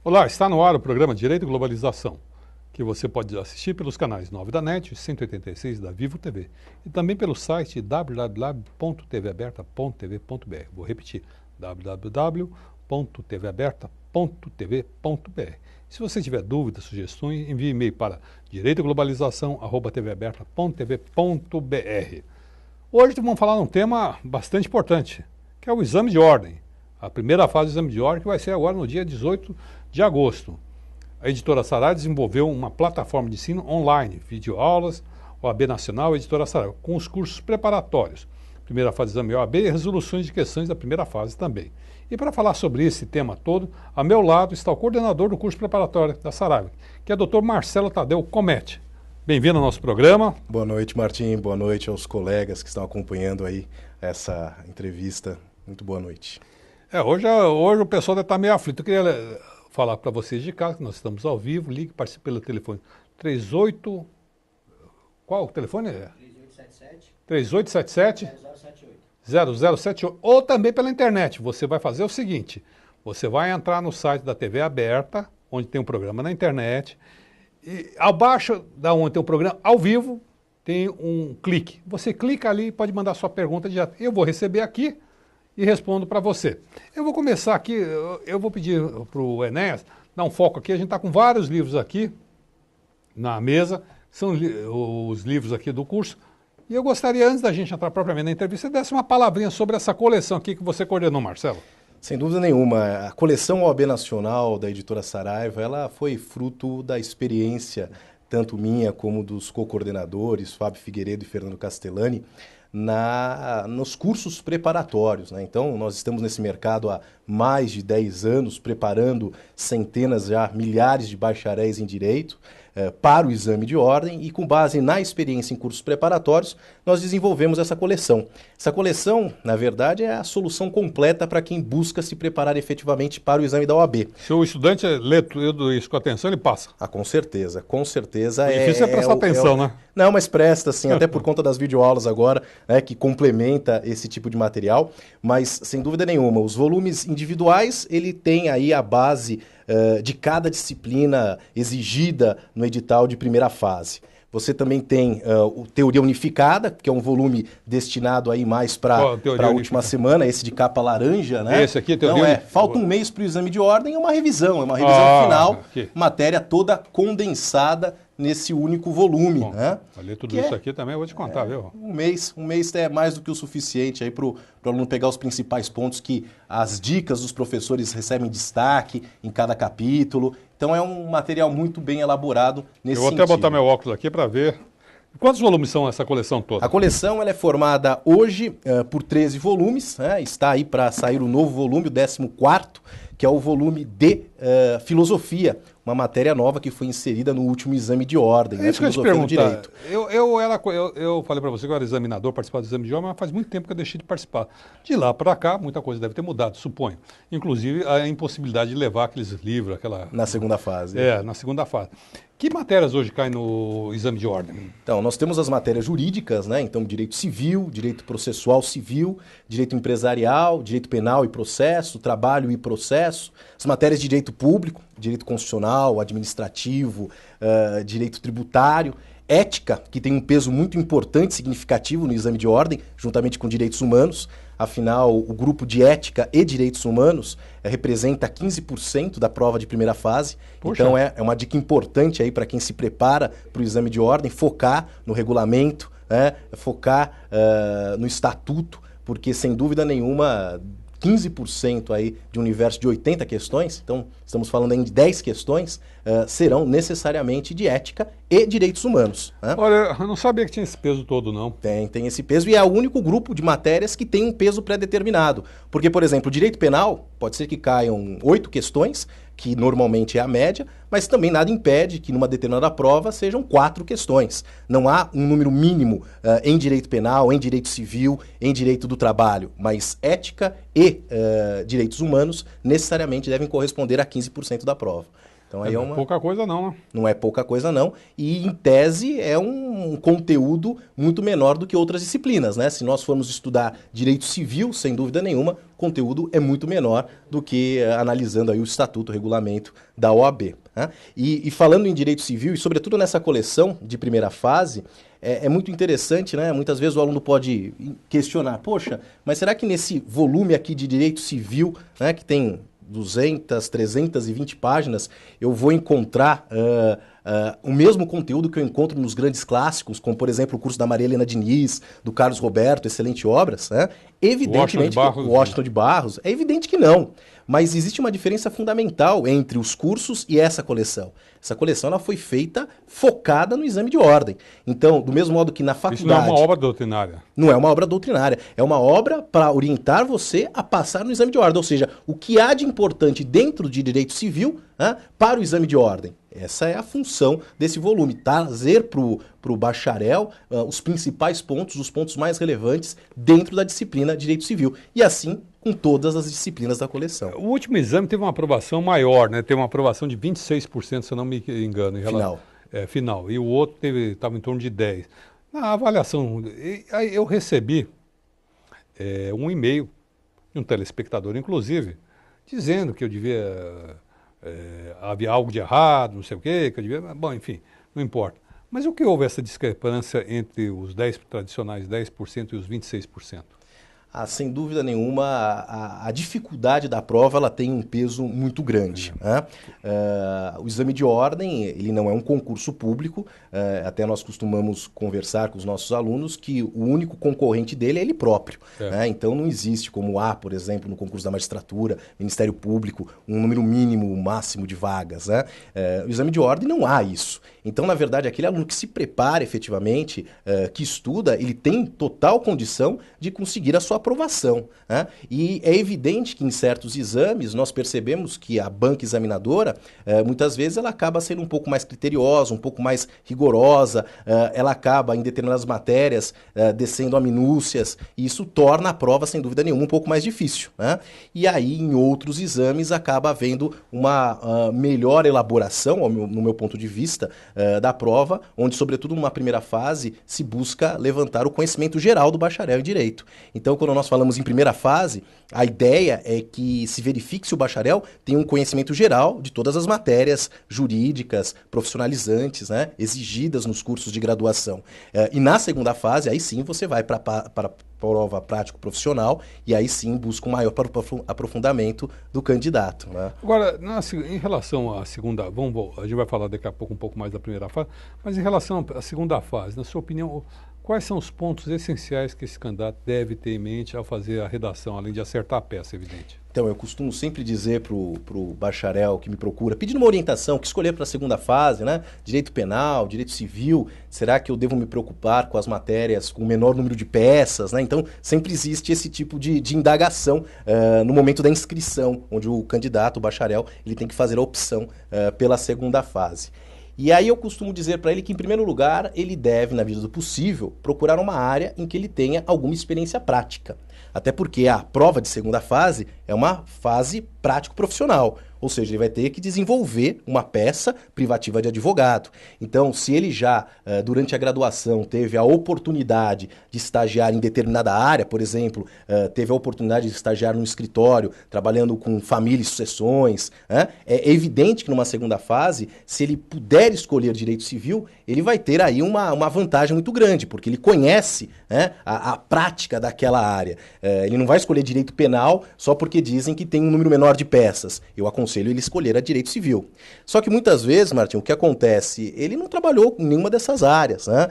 Olá, está no ar o programa Direito e Globalização, que você pode assistir pelos canais 9 da NET e 186 da Vivo TV e também pelo site www.tvaberta.tv.br. Vou repetir, www.tvaberta.tv.br. Se você tiver dúvidas, sugestões, envie e-mail para direitoglobalização@tvaberta.tv.br. Hoje vamos falar de um tema bastante importante, que é o exame de ordem. A primeira fase do exame de ordem que vai ser agora no dia 18 de agosto. A editora Saraiva desenvolveu uma plataforma de ensino online, videoaulas, OAB Nacional, editora Saraiva, com os cursos preparatórios. Primeira fase do exame OAB e resoluções de questões da primeira fase também. E para falar sobre esse tema todo, a meu lado está o coordenador do curso preparatório da Saraiva, que é o Dr. Marcelo Tadeu Comete. Bem-vindo ao nosso programa. Boa noite, Martim. Boa noite aos colegas que estão acompanhando aí essa entrevista. Muito boa noite. Hoje o pessoal deve estar meio aflito. Eu queria falar para vocês de casa que nós estamos ao vivo. Ligue, participe pelo telefone 38... Qual o telefone é? 3877 0078. Ou também pela internet. Você vai fazer o seguinte, você vai entrar no site da TV Aberta, onde tem um programa na internet, e abaixo da onde tem um programa ao vivo, tem um clique. Você clica ali e pode mandar sua pergunta direto. Eu vou receber aqui e respondo para você. Eu vou começar aqui, eu vou pedir para o Enéas dar um foco aqui. A gente está com vários livros aqui na mesa, são os livros aqui do curso. E eu gostaria, antes da gente entrar propriamente na entrevista, você desse uma palavrinha sobre essa coleção aqui que você coordenou, Marcelo. Sem dúvida nenhuma. A coleção OAB Nacional da editora Saraiva, ela foi fruto da experiência, tanto minha como dos co-coordenadores, Fábio Figueiredo e Fernando Castellani, nos cursos preparatórios, né? Então, nós estamos nesse mercado há mais de 10 anos, preparando centenas, já milhares de bacharéis em Direito para o exame de ordem e, com base na experiência em cursos preparatórios, nós desenvolvemos essa coleção. Essa coleção, na verdade, é a solução completa para quem busca se preparar efetivamente para o exame da OAB. Se o estudante lê tudo isso com atenção, ele passa. Com certeza, com certeza. O difícil é prestar atenção, né? Não, mas presta, sim, até por conta das videoaulas agora, né, que complementa esse tipo de material, mas sem dúvida nenhuma, os volumes individuais, ele tem aí a base de cada disciplina exigida no edital de primeira fase. Você também tem o Teoria Unificada, que é um volume destinado aí mais para a última semana, esse de capa laranja, né? Esse aqui, Teoria Então, falta um mês para o exame de ordem, é uma revisão final, aqui. Matéria toda condensada nesse único volume. Bom, né? Ler tudo isso aqui também eu vou te contar, viu? Um mês é mais do que o suficiente aí para o aluno pegar os principais pontos que as dicas dos professores recebem destaque em cada capítulo. Então é um material muito bem elaborado nesse sentido. Eu vou até botar meu óculos aqui para ver. Quantos volumes são essa coleção toda? A coleção ela é formada hoje por 13 volumes, né? Está aí para sair o novo volume, o 14º, que é o volume de Filosofia, uma matéria nova que foi inserida no último exame de ordem. É isso que eu te perguntar. Eu falei para você que eu era examinador, participava do exame de ordem, mas faz muito tempo que eu deixei de participar. De lá para cá, muita coisa deve ter mudado, suponho. Inclusive a impossibilidade de levar aqueles livros, Na segunda fase. Na segunda fase. Que matérias hoje caem no exame de ordem? Então, nós temos as matérias jurídicas, né? Então, direito civil, direito processual civil, direito empresarial, direito penal e processo, trabalho e processo, as matérias de direito público, direito constitucional, administrativo, direito tributário, ética, que tem um peso muito importante, significativo no exame de ordem, juntamente com direitos humanos. Afinal, o grupo de ética e direitos humanos representa 15% da prova de primeira fase. Poxa. Então, é uma dica importante aí para quem se prepara para o exame de ordem, focar no regulamento, né? Focar no estatuto, porque, sem dúvida nenhuma, 15% aí de um universo de 80 questões, então estamos falando aí de 10 questões, serão necessariamente de ética e direitos humanos. Né? Olha, eu não sabia que tinha esse peso todo, não. Tem esse peso e é o único grupo de matérias que tem um peso pré-determinado. Porque, por exemplo, o direito penal, pode ser que caiam 8 questões, que normalmente é a média, mas também nada impede que numa determinada prova sejam 4 questões. Não há um número mínimo em direito penal, em direito civil, em direito do trabalho, mas ética e direitos humanos necessariamente devem corresponder a 15% da prova. Então aí pouca coisa não, né? Não é pouca coisa não, e em tese é um conteúdo muito menor do que outras disciplinas, né? Se nós formos estudar direito civil, sem dúvida nenhuma, o conteúdo é muito menor do que analisando aí o estatuto, o regulamento da OAB. Né? E falando em direito civil, e sobretudo nessa coleção de primeira fase, é muito interessante, né? Muitas vezes o aluno pode questionar, poxa, mas será que nesse volume aqui de direito civil, né, que tem 200, 320 páginas, eu vou encontrar o mesmo conteúdo que eu encontro nos grandes clássicos, como, por exemplo, o curso da Maria Helena Diniz, do Carlos Roberto, excelentes obras, né? Evidentemente, o Washington de Barros, é evidente que não. Mas existe uma diferença fundamental entre os cursos e essa coleção. Essa coleção ela foi feita focada no exame de ordem. Então, do mesmo modo que na faculdade... Isso não é uma obra doutrinária. Não é uma obra doutrinária. É uma obra para orientar você a passar no exame de ordem. Ou seja, o que há de importante dentro de direito civil, né, para o exame de ordem. Essa é a função desse volume, trazer para o bacharel os principais pontos, os pontos mais relevantes dentro da disciplina de Direito Civil. E assim com todas as disciplinas da coleção. O último exame teve uma aprovação maior, né? Teve uma aprovação de 26%, se eu não me engano. Final. Final. E o outro estava em torno de 10%. Na avaliação, aí eu recebi um e-mail de um telespectador, inclusive, dizendo que eu devia... havia algo de errado, não sei o quê, que eu devia... Bom, enfim, não importa. Mas o que houve essa discrepância entre os tradicionais 10% e os 26%? Sem dúvida nenhuma, a dificuldade da prova ela tem um peso muito grande. Né? O exame de ordem ele não é um concurso público, até nós costumamos conversar com os nossos alunos que o único concorrente dele é ele próprio. Né? Então não existe, como há, por exemplo, no concurso da magistratura, Ministério Público, um número mínimo, máximo de vagas. Né? O exame de ordem não há isso. Então, na verdade, aquele aluno que se prepara efetivamente, que estuda, ele tem total condição de conseguir a sua aprovação. Né? E é evidente que em certos exames nós percebemos que a banca examinadora, muitas vezes, ela acaba sendo um pouco mais criteriosa, um pouco mais rigorosa, ela acaba em determinadas matérias descendo a minúcias, e isso torna a prova, sem dúvida nenhuma, um pouco mais difícil. Né? E aí, em outros exames, acaba havendo uma melhor elaboração, no meu ponto de vista, da prova, onde, sobretudo numa primeira fase, se busca levantar o conhecimento geral do bacharel em Direito. Então, quando nós falamos em primeira fase, a ideia é que se verifique se o bacharel tem um conhecimento geral de todas as matérias jurídicas, profissionalizantes, né, exigidas nos cursos de graduação. E na segunda fase, aí sim você vai para a prova prático-profissional e aí sim busca um maior aprofundamento do candidato. Né? Agora, em relação à segunda, a gente vai falar daqui a pouco um pouco mais da primeira fase, mas em relação à segunda fase, na sua opinião, quais são os pontos essenciais que esse candidato deve ter em mente ao fazer a redação, além de acertar a peça, evidente? Então, eu costumo sempre dizer para o bacharel que me procura, pedindo uma orientação, o que escolher para a segunda fase, né? Direito penal, direito civil, será que eu devo me preocupar com as matérias com o menor número de peças? Né? Então, sempre existe esse tipo de indagação no momento da inscrição, onde o candidato, o bacharel, ele tem que fazer a opção pela segunda fase. E aí eu costumo dizer para ele que, em primeiro lugar, ele deve, na medida do possível, procurar uma área em que ele tenha alguma experiência prática. Até porque a prova de segunda fase é uma fase prático-profissional. Ou seja, ele vai ter que desenvolver uma peça privativa de advogado. Então, se ele já, durante a graduação, teve a oportunidade de estagiar em determinada área, por exemplo, teve a oportunidade de estagiar num escritório, trabalhando com família e sucessões, é evidente que numa segunda fase, se ele puder escolher direito civil, ele vai ter aí uma vantagem muito grande, porque ele conhece, né, a prática daquela área. Ele não vai escolher direito penal só porque dizem que tem um número menor de peças. Eu aconselho ele escolher a direito civil. Só que muitas vezes, Martim, o que acontece? Ele não trabalhou em nenhuma dessas áreas. Né?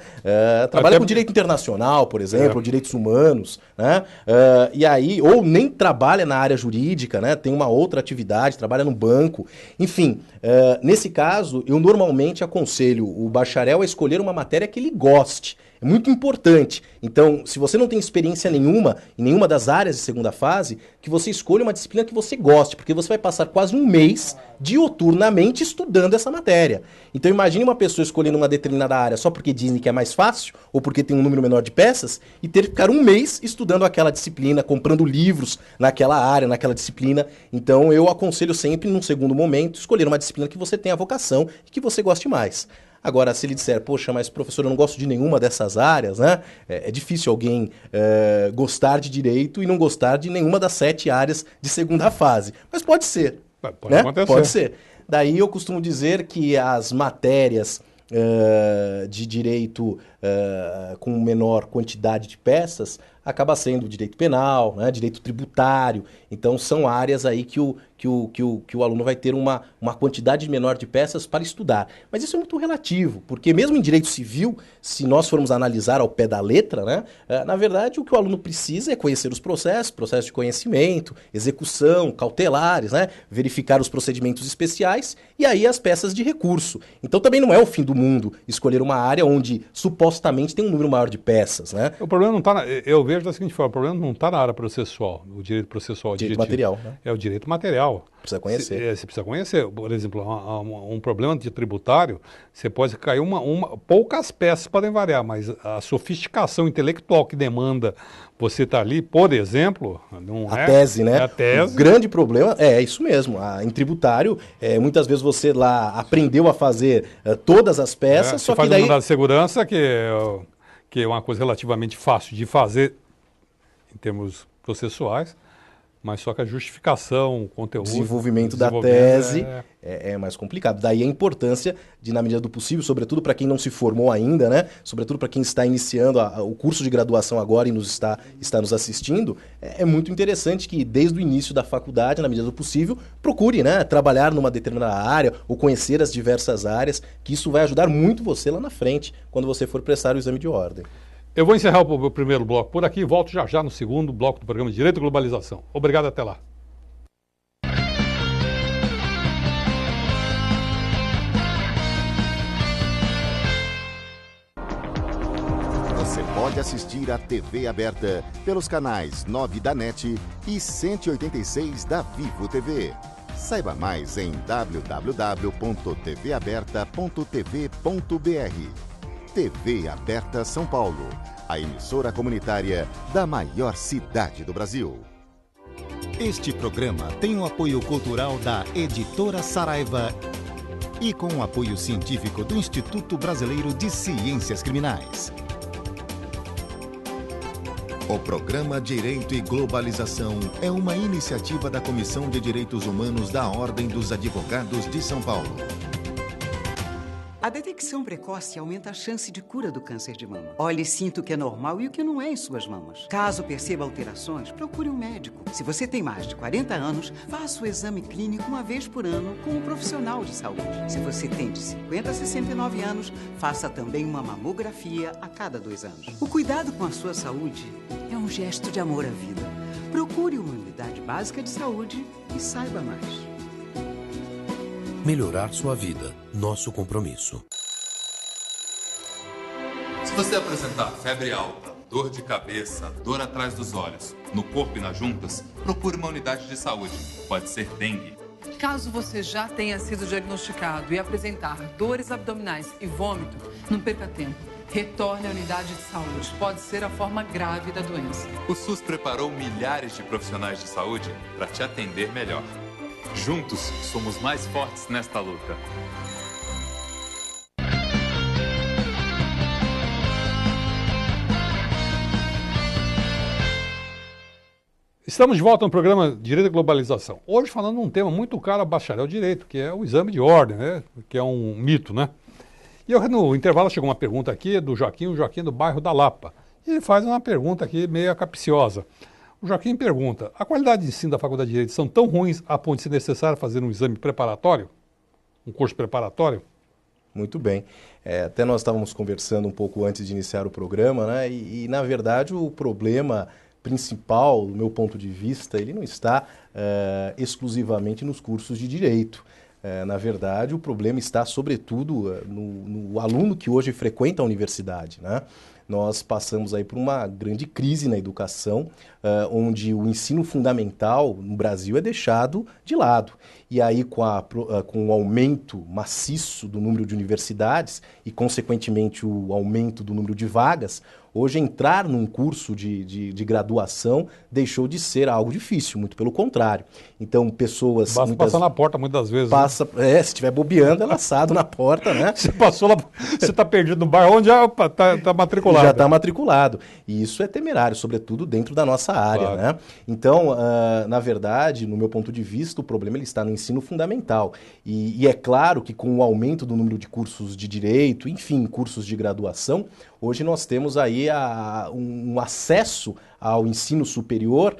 Trabalha com direito internacional, por exemplo, direitos humanos, né? E aí, ou nem trabalha na área jurídica, né? Tem uma outra atividade, trabalha no banco. Enfim, nesse caso, eu normalmente aconselho o bacharel a escolher uma matéria que ele goste, É muito importante. Então, se você não tem experiência nenhuma em nenhuma das áreas de segunda fase, que você escolha uma disciplina que você goste, porque você vai passar quase um mês diuturnamente estudando essa matéria. Então, imagine uma pessoa escolhendo uma determinada área só porque dizem que é mais fácil, ou porque tem um número menor de peças, e ter que ficar um mês estudando aquela disciplina, comprando livros naquela área, naquela disciplina. Então, eu aconselho sempre, num segundo momento, escolher uma disciplina que você tenha vocação e que você goste mais. Agora, se ele disser, poxa, mas professor, eu não gosto de nenhuma dessas áreas, né? É difícil alguém gostar de direito e não gostar de nenhuma das 7 áreas de segunda fase. Mas pode ser. Pode né? acontecer. Pode ser. Daí eu costumo dizer que as matérias de direito com menor quantidade de peças acaba sendo direito penal, né? Direito tributário. Então são áreas aí que o aluno vai ter uma quantidade menor de peças para estudar. Mas isso é muito relativo, porque mesmo em direito civil, se nós formos analisar ao pé da letra, né? Na verdade o que o aluno precisa é conhecer os processos de conhecimento, execução, cautelares, né? Verificar os procedimentos especiais e aí as peças de recurso. Então também não é o fim do mundo escolher uma área onde supostamente tem um número maior de peças, né? O problema não está, eu vejo da seguinte forma, o problema não está na área processual, o direito processual. Direito material, né? É o direito material. Precisa conhecer. Você precisa conhecer. Por exemplo, um problema de tributário, você pode cair poucas peças podem variar, mas a sofisticação intelectual que demanda você estar ali, por exemplo, não a tese, né? É a tese. O grande problema é isso mesmo. Em tributário, muitas vezes você lá aprendeu a fazer todas as peças, só você faz que daí... um mandado de segurança que é uma coisa relativamente fácil de fazer em termos processuais, mas só que a justificação, o conteúdo... Desenvolvimento da tese é mais complicado. Daí a importância de, na medida do possível, sobretudo para quem não se formou ainda, né? Sobretudo para quem está iniciando o curso de graduação agora e está nos assistindo, é muito interessante que desde o início da faculdade, na medida do possível, procure, né, trabalhar numa determinada área ou conhecer as diversas áreas, que isso vai ajudar muito você lá na frente, quando você for prestar o exame de ordem. Eu vou encerrar o primeiro bloco por aqui e volto já no segundo bloco do programa Direito e Globalização. Obrigado, até lá. Você pode assistir a TV aberta pelos canais 9 da NET e 186 da Vivo TV. Saiba mais em www.tvaberta.tv.br. TV Aberta São Paulo, a emissora comunitária da maior cidade do Brasil. Este programa tem o apoio cultural da Editora Saraiva e com o apoio científico do Instituto Brasileiro de Ciências Criminais. O programa Direito e Globalização é uma iniciativa da Comissão de Direitos Humanos da Ordem dos Advogados de São Paulo. A detecção precoce aumenta a chance de cura do câncer de mama. Olhe e sinta o que é normal e o que não é em suas mamas. Caso perceba alterações, procure um médico. Se você tem mais de 40 anos, faça o exame clínico uma vez por ano com um profissional de saúde. Se você tem de 50 a 69 anos, faça também uma mamografia a cada 2 anos. O cuidado com a sua saúde é um gesto de amor à vida. Procure uma unidade básica de saúde e saiba mais. Melhorar sua vida, nosso compromisso. Se você apresentar febre alta, dor de cabeça, dor atrás dos olhos, no corpo e nas juntas, procure uma unidade de saúde. Pode ser dengue. Caso você já tenha sido diagnosticado e apresentar dores abdominais e vômito, não perca tempo. Retorne à unidade de saúde. Pode ser a forma grave da doença. O SUS preparou milhares de profissionais de saúde para te atender melhor. Juntos, somos mais fortes nesta luta. Estamos de volta no programa Direito e Globalização. Hoje falando de um tema muito caro a bacharel direito, que é o exame de ordem, né? Que é um mito, né? E no intervalo chegou uma pergunta aqui do Joaquim, o Joaquim do bairro da Lapa. E ele faz uma pergunta aqui meio capciosa. O Joaquim pergunta, a qualidade de ensino da Faculdade de Direito são tão ruins a ponto de ser necessário fazer um exame preparatório? Um curso preparatório? Muito bem. Até nós estávamos conversando um pouco antes de iniciar o programa, né? E na verdade, o problema principal, do meu ponto de vista, ele não está exclusivamente nos cursos de Direito. Na verdade, o problema está, sobretudo, no aluno que hoje frequenta a universidade, né? nós passamos aí por uma grande crise na educação, onde o ensino fundamental no Brasil é deixado de lado. E aí, com o aumento maciço do número de universidades e, consequentemente, o aumento do número de vagas, hoje entrar num curso de graduação deixou de ser algo difícil, muito pelo contrário. Então, pessoas... Basta passar na porta muitas vezes. Passa, né? Se estiver bobeando, é laçado na porta, né? Você passou lá, você está perdido no bar, onde está matriculado. Já está matriculado. E isso é temerário, sobretudo dentro da nossa área, claro, né? Então, na verdade, no meu ponto de vista, o problema ele está no ensino fundamental. E é claro que com o aumento do número de cursos de direito, enfim, cursos de graduação, hoje nós temos aí um acesso ao ensino superior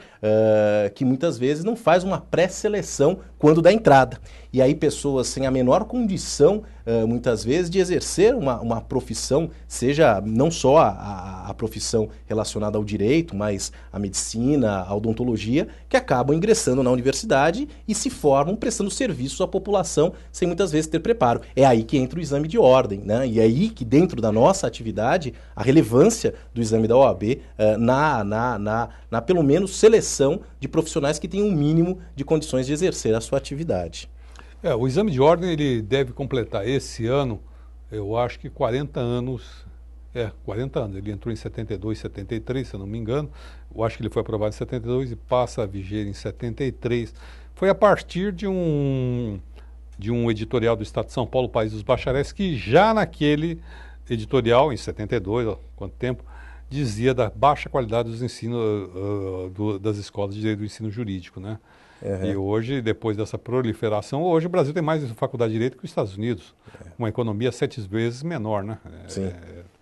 que muitas vezes não faz uma pré-seleção quando dá entrada. E aí pessoas sem a menor condição, muitas vezes, de exercer uma profissão, seja não só a profissão relacionada ao direito, mas a medicina, a odontologia, que acabam ingressando na universidade e se formam prestando serviços à população sem muitas vezes ter preparo. É aí que entra o exame de ordem, né? E é aí que dentro da nossa atividade, a relevância do exame da OAB na pelo menos seleção de profissionais que tenham um mínimo de condições de exercer a sua atividade. O exame de ordem ele deve completar esse ano, eu acho que 40 anos. 40 anos. Ele entrou em 72, 73, se eu não me engano. Eu acho que ele foi aprovado em 72 e passa a viger em 73. Foi a partir de um editorial do Estado de São Paulo, País dos Bacharéis, que já naquele editorial, em 72, quanto tempo, dizia da baixa qualidade dos ensinos das escolas de direito do ensino jurídico, né? Uhum. E hoje, depois dessa proliferação, hoje o Brasil tem mais faculdade de direito que os Estados Unidos, uma economia 7 vezes menor, né?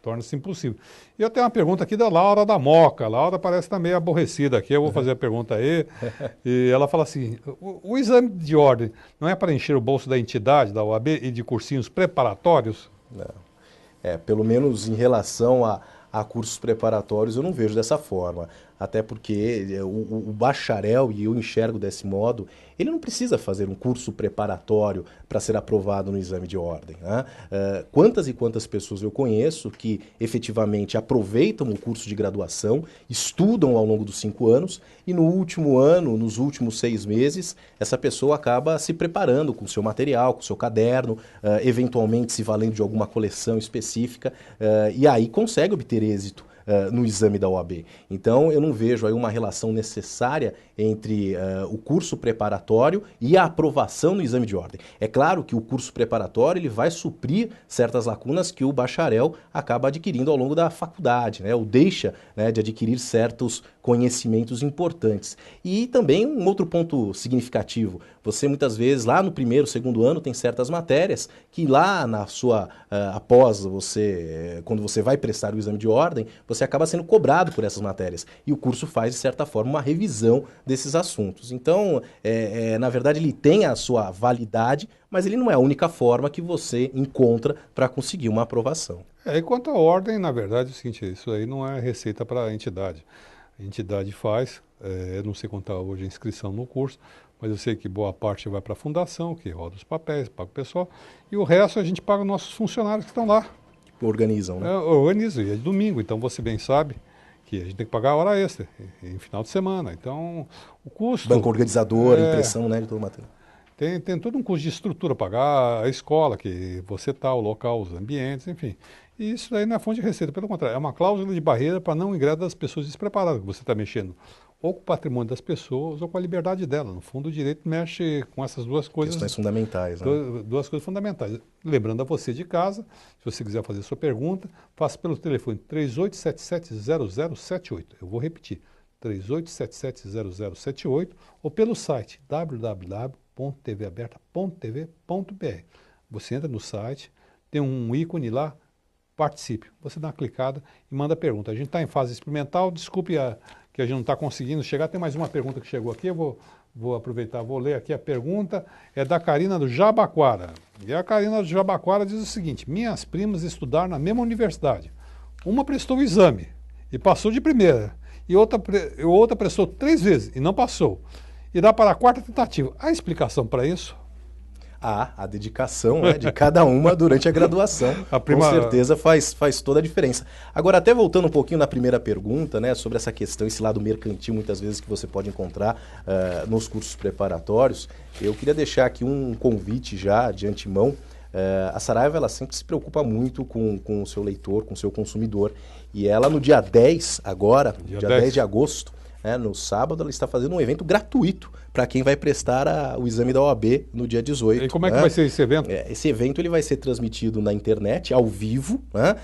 Torna-se impossível. E eu tenho uma pergunta aqui da Laura da Moca. A Laura parece estar meio aborrecida aqui, eu vou fazer a pergunta aí. E ela fala assim, o exame de ordem não é para encher o bolso da entidade, da OAB, e de cursinhos preparatórios? Não. Pelo menos em relação a cursos preparatórios, eu não vejo dessa forma. Até porque o bacharel, e eu enxergo desse modo, ele não precisa fazer um curso preparatório para ser aprovado no exame de ordem, né? Quantas e quantas pessoas eu conheço que efetivamente aproveitam o curso de graduação, estudam ao longo dos 5 anos e no último ano, nos últimos 6 meses, essa pessoa acaba se preparando com o seu material, com o seu caderno, eventualmente se valendo de alguma coleção específica, e aí consegue obter êxito no exame da OAB. Então, eu não vejo aí uma relação necessária entre o curso preparatório e a aprovação no exame de ordem. É claro que o curso preparatório ele vai suprir certas lacunas que o bacharel acaba adquirindo ao longo da faculdade, né? Ou deixa, né, de adquirir certos conhecimentos importantes. E também um outro ponto significativo, você muitas vezes lá no primeiro, segundo ano tem certas matérias que lá na sua, quando você vai prestar o exame de ordem, você acaba sendo cobrado por essas matérias. E o curso faz, de certa forma, uma revisão desses assuntos. Então, na verdade, ele tem a sua validade, mas ele não é a única forma que você encontra para conseguir uma aprovação. E quanto à ordem, na verdade, é o seguinte, isso aí não é receita para a entidade. A entidade faz, não sei quanto está hoje a inscrição no curso, mas eu sei que boa parte vai para a fundação, que roda os papéis, paga o pessoal, e o resto a gente paga os nossos funcionários que estão lá. Organizam, né? Organizam, e é de domingo, então você bem sabe que a gente tem que pagar a hora extra, em final de semana. Então, o custo... Banco organizador, impressão, né, de todo o material. Tem todo um custo de estrutura, pagar a escola, que você está, o local, os ambientes, enfim. E isso daí não é fonte de receita, pelo contrário, é uma cláusula de barreira para não ingresso das pessoas despreparadas. Você está mexendo ou com o patrimônio das pessoas ou com a liberdade dela. No fundo, o direito mexe com essas duas coisas. Questões fundamentais. Né? Duas coisas fundamentais. Lembrando a você de casa, se você quiser fazer sua pergunta, faça pelo telefone 3877-0078. Eu vou repetir, 3877-0078 ou pelo site www.tvaberta.tv.br. Você entra no site, tem um ícone lá, participe. Você dá uma clicada e manda a pergunta. A gente está em fase experimental, desculpe que a gente não está conseguindo chegar. Tem mais uma pergunta que chegou aqui, eu vou aproveitar, vou ler aqui a pergunta. É da Karina do Jabaquara. E a Karina do Jabaquara diz o seguinte: minhas primas estudaram na mesma universidade. Uma prestou o exame e passou de primeira. E outra prestou 3 vezes e não passou. E dá para a 4ª tentativa. Há explicação para isso? A dedicação, né, de cada uma durante a graduação, com certeza faz toda a diferença. Agora, até voltando um pouquinho na primeira pergunta, né, sobre essa questão, esse lado mercantil, muitas vezes, que você pode encontrar nos cursos preparatórios, eu queria deixar aqui um convite já de antemão. A Saraiva, ela sempre se preocupa muito com o seu leitor, com o seu consumidor, e ela no dia 10 agora, dia 10 de agosto, no sábado, ela está fazendo um evento gratuito para quem vai prestar o exame da OAB no dia 18. E como é que vai ser esse evento? Esse evento ele vai ser transmitido na internet, ao vivo, né?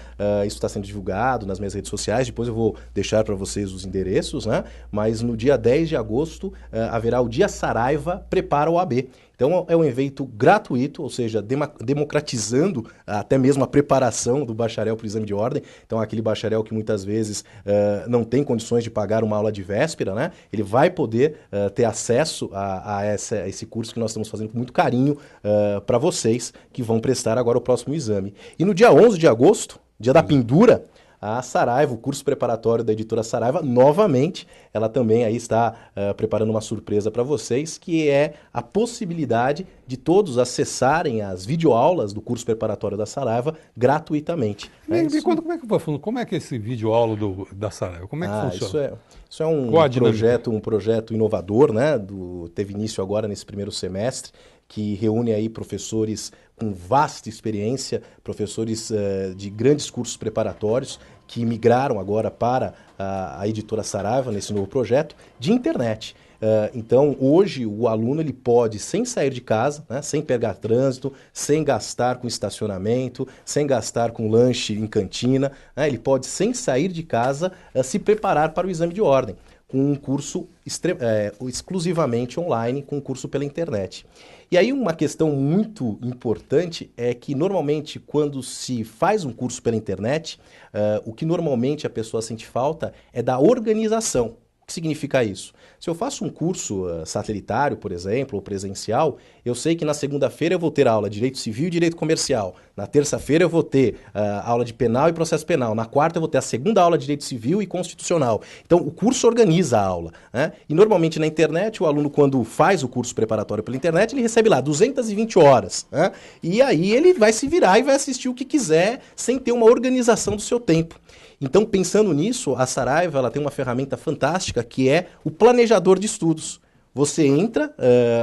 Isso está sendo divulgado nas minhas redes sociais, depois eu vou deixar para vocês os endereços, né? Mas no dia 10 de agosto haverá o Dia Saraiva Prepara OAB. Então é um evento gratuito, ou seja, democratizando até mesmo a preparação do bacharel para o exame de ordem. Então aquele bacharel que muitas vezes não tem condições de pagar uma aula de véspera, né? Ele vai poder ter acesso a esse curso que nós estamos fazendo com muito carinho para vocês que vão prestar agora o próximo exame. E no dia 11 de agosto, dia da pendura, a Saraiva, o curso preparatório da editora Saraiva, novamente, ela também aí está preparando uma surpresa para vocês, que é a possibilidade de todos acessarem as videoaulas do curso preparatório da Saraiva gratuitamente. Me conta como é que é esse videoaula da Saraiva, como é que funciona? Isso é um projeto inovador, né? Teve início agora nesse primeiro semestre, que reúne aí professores com vasta experiência, professores de grandes cursos preparatórios, que migraram agora para a editora Saraiva, nesse novo projeto, de internet. Então, hoje, o aluno ele pode, sem sair de casa, né, sem pegar trânsito, sem gastar com estacionamento, sem gastar com lanche em cantina, né, ele pode, sem sair de casa, se preparar para o exame de ordem, com um curso exclusivamente online, com um curso pela internet. E aí uma questão muito importante é que normalmente quando se faz um curso pela internet, o que normalmente a pessoa sente falta é da organização. O que significa isso? Se eu faço um curso satelitário, por exemplo, ou presencial, eu sei que na segunda-feira eu vou ter aula de Direito Civil e Direito Comercial. Na terça-feira eu vou ter aula de Penal e Processo Penal. Na quarta eu vou ter a segunda aula de Direito Civil e Constitucional. Então, o curso organiza a aula, né? E normalmente na internet, o aluno, quando faz o curso preparatório pela internet, ele recebe lá 220 horas, né? E aí ele vai se virar e vai assistir o que quiser, sem ter uma organização do seu tempo. Então, pensando nisso, a Saraiva ela tem uma ferramenta fantástica que é o planejador de estudos. Você entra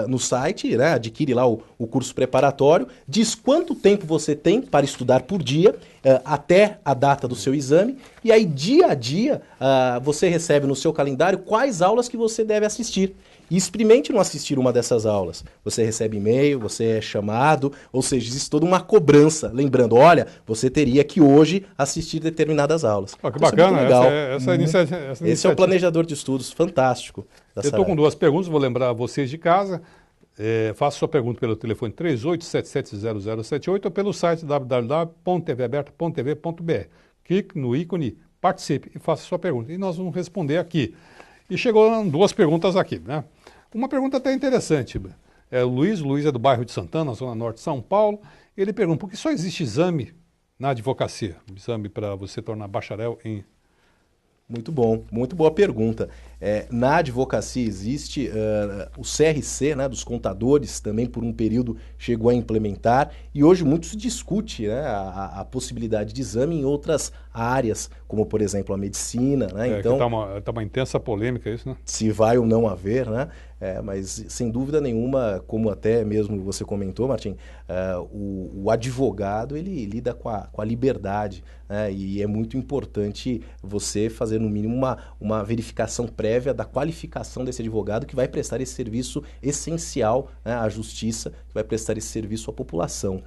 no site, né, adquire lá o curso preparatório, diz quanto tempo você tem para estudar por dia, até a data do seu exame, e aí dia a dia você recebe no seu calendário quais aulas que você deve assistir. E experimente não assistir uma dessas aulas. Você recebe e-mail, você é chamado, ou seja, existe toda uma cobrança. Lembrando, olha, você teria que hoje assistir determinadas aulas. Que bacana, essa iniciativa. Esse é o planejador de estudos, fantástico. Eu estou com duas perguntas, vou lembrar vocês de casa. Faça sua pergunta pelo telefone 38770078 ou pelo site www.tvaberta.tv.br. Clique no ícone Participe e faça sua pergunta. E nós vamos responder aqui. E chegou duas perguntas aqui, né? Uma pergunta até interessante. O Luiz é do bairro de Santana, zona norte de São Paulo. Ele pergunta, por que só existe exame na advocacia? Exame para você tornar bacharel em... Muito bom, muito boa pergunta. Na advocacia existe o CRC, né, dos contadores, também por um período chegou a implementar, e hoje muito se discute, né, a possibilidade de exame em outras áreas, como por exemplo a medicina. Né? Então, tá uma intensa polêmica isso, né? Se vai ou não haver, né? Mas sem dúvida nenhuma, como até mesmo você comentou, Martim, o advogado ele lida com a liberdade, né? E é muito importante você fazer no mínimo uma verificação prévia da qualificação desse advogado que vai prestar esse serviço essencial, né, à justiça, que vai prestar esse serviço à população.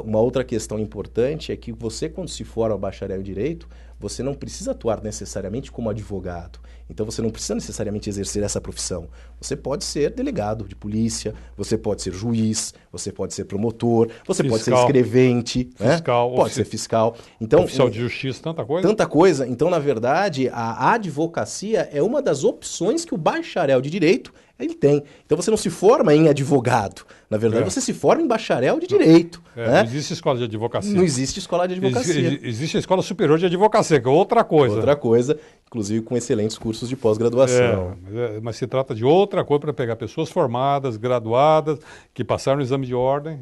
Uma outra questão importante é que você, quando se forma bacharel em Direito, você não precisa atuar necessariamente como advogado. Então você não precisa necessariamente exercer essa profissão. Você pode ser delegado de polícia, você pode ser juiz, você pode ser promotor, você pode ser escrevente, fiscal, né? Pode ser fiscal. Então, oficial de justiça, tanta coisa. Tanta coisa. Então, na verdade, a advocacia é uma das opções que o bacharel de Direito ele tem. Então você não se forma em advogado. Na verdade, você se forma em bacharel de Direito. Não existe escola de advocacia. Não existe escola de advocacia. Existe a escola superior de advocacia. seca, outra coisa. Outra coisa, inclusive com excelentes cursos de pós-graduação. Mas se trata de outra coisa para pegar pessoas formadas, graduadas, que passaram no exame de ordem.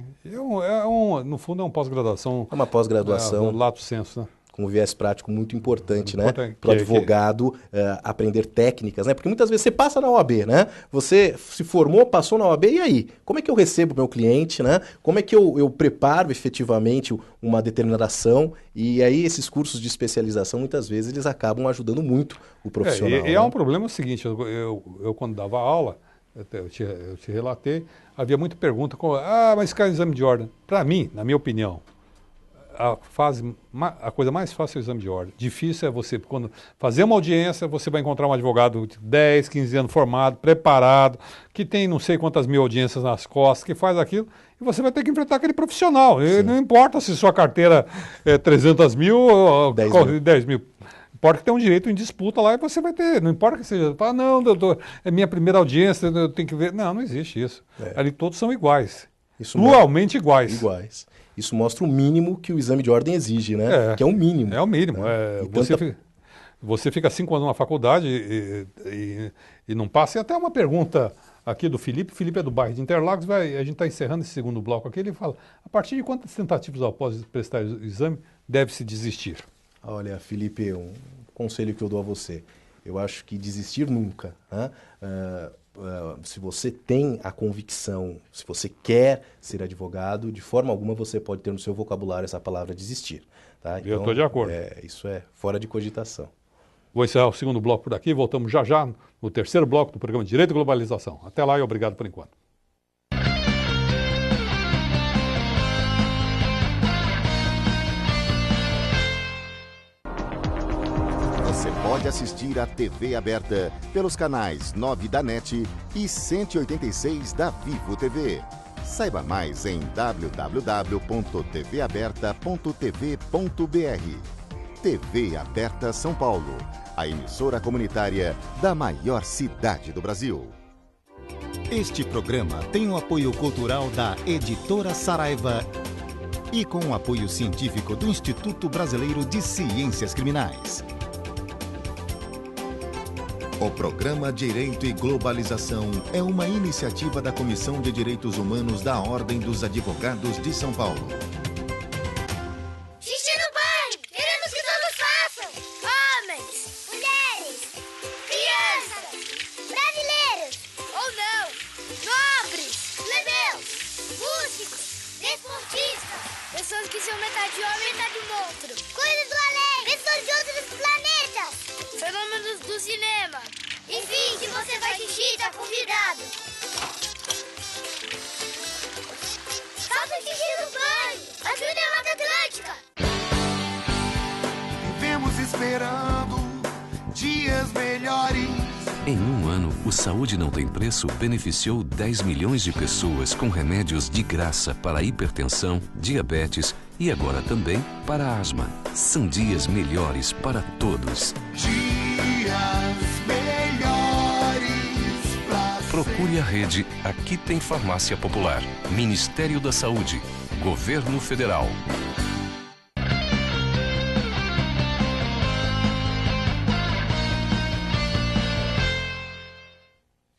No fundo, é uma pós-graduação. É uma pós-graduação. Lato sensu, né? Com um viés prático muito importante, né? Para o advogado aprender técnicas, né? Porque muitas vezes você passa na OAB, né? Você se formou, passou na OAB, e aí? Como é que eu recebo o meu cliente, né? Como é que eu preparo efetivamente uma determinada ação? E aí esses cursos de especialização, muitas vezes, eles acabam ajudando muito o profissional. É um problema seguinte, eu quando dava aula, eu te relatei, havia muita pergunta, mas cai no exame de ordem. Para mim, na minha opinião, a coisa mais fácil é o exame de ordem. Difícil é você, quando fazer uma audiência, você vai encontrar um advogado de 10, 15 anos formado, preparado, que tem não sei quantas mil audiências nas costas, que faz aquilo, e você vai ter que enfrentar aquele profissional. Não importa se sua carteira é 300 mil ou 10 mil. Importa que tem um direito em disputa lá e você vai ter. Não importa que seja. Fala, não, doutor, é minha primeira audiência, eu tenho que ver. Não existe isso. Ali todos são iguais. Igualmente iguais. Isso mostra o mínimo que o exame de ordem exige, né? Que é o mínimo. É o mínimo. Você fica 5 anos na faculdade e não passa. E até uma pergunta aqui do Felipe. O Felipe é do bairro de Interlagos. A gente está encerrando esse segundo bloco aqui. Ele fala, a partir de quantas tentativas após prestar o exame deve-se desistir? Olha, Felipe, um conselho que eu dou a você. Eu acho que desistir nunca, né? Se você tem a convicção, se você quer ser advogado, de forma alguma você pode ter no seu vocabulário essa palavra desistir. Tá? Então, eu estou de acordo. Isso é fora de cogitação. Vou encerrar o segundo bloco por aqui, voltamos já no terceiro bloco do programa Direito e Globalização. Até lá e obrigado por enquanto. Você pode assistir a TV aberta pelos canais 9 da NET e 186 da Vivo TV. Saiba mais em www.tvaberta.tv.br. TV Aberta São Paulo, a emissora comunitária da maior cidade do Brasil. Este programa tem o apoio cultural da Editora Saraiva e com o apoio científico do Instituto Brasileiro de Ciências Criminais. O programa Direito e Globalização é uma iniciativa da Comissão de Direitos Humanos da Ordem dos Advogados de São Paulo. Xixi no banho! Queremos que todos façam! Homens, mulheres, crianças, brasileiros ou não, nobres, plebeus, músicos, desportistas, pessoas que são metade homem e metade monstro, coisas do além, pessoas de outros planetas, fenômenos do cinema. Enfim, se você faz xixi, tá convidado. Faça xixi no banho. Ajude a Mata Atlântica. Vivemos esperando dias melhores. Em um ano, o Saúde Não Tem Preço beneficiou 10 milhões de pessoas com remédios de graça para hipertensão, diabetes e agora também para asma. São dias melhores para todos. Dias melhores pra Procure a rede Aqui Tem Farmácia Popular. Ministério da Saúde. Governo Federal.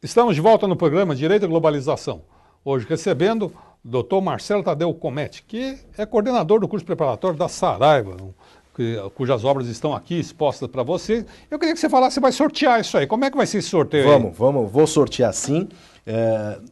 Estamos de volta no programa Direito e Globalização. Hoje recebendo o Dr. Marcelo Tadeu Comete, que é coordenador do curso preparatório da Saraiva, cujas obras estão aqui expostas para você. Eu queria que você falasse, você vai sortear isso aí. Como é que vai ser esse sorteio aí? Vamos. Vou sortear sim.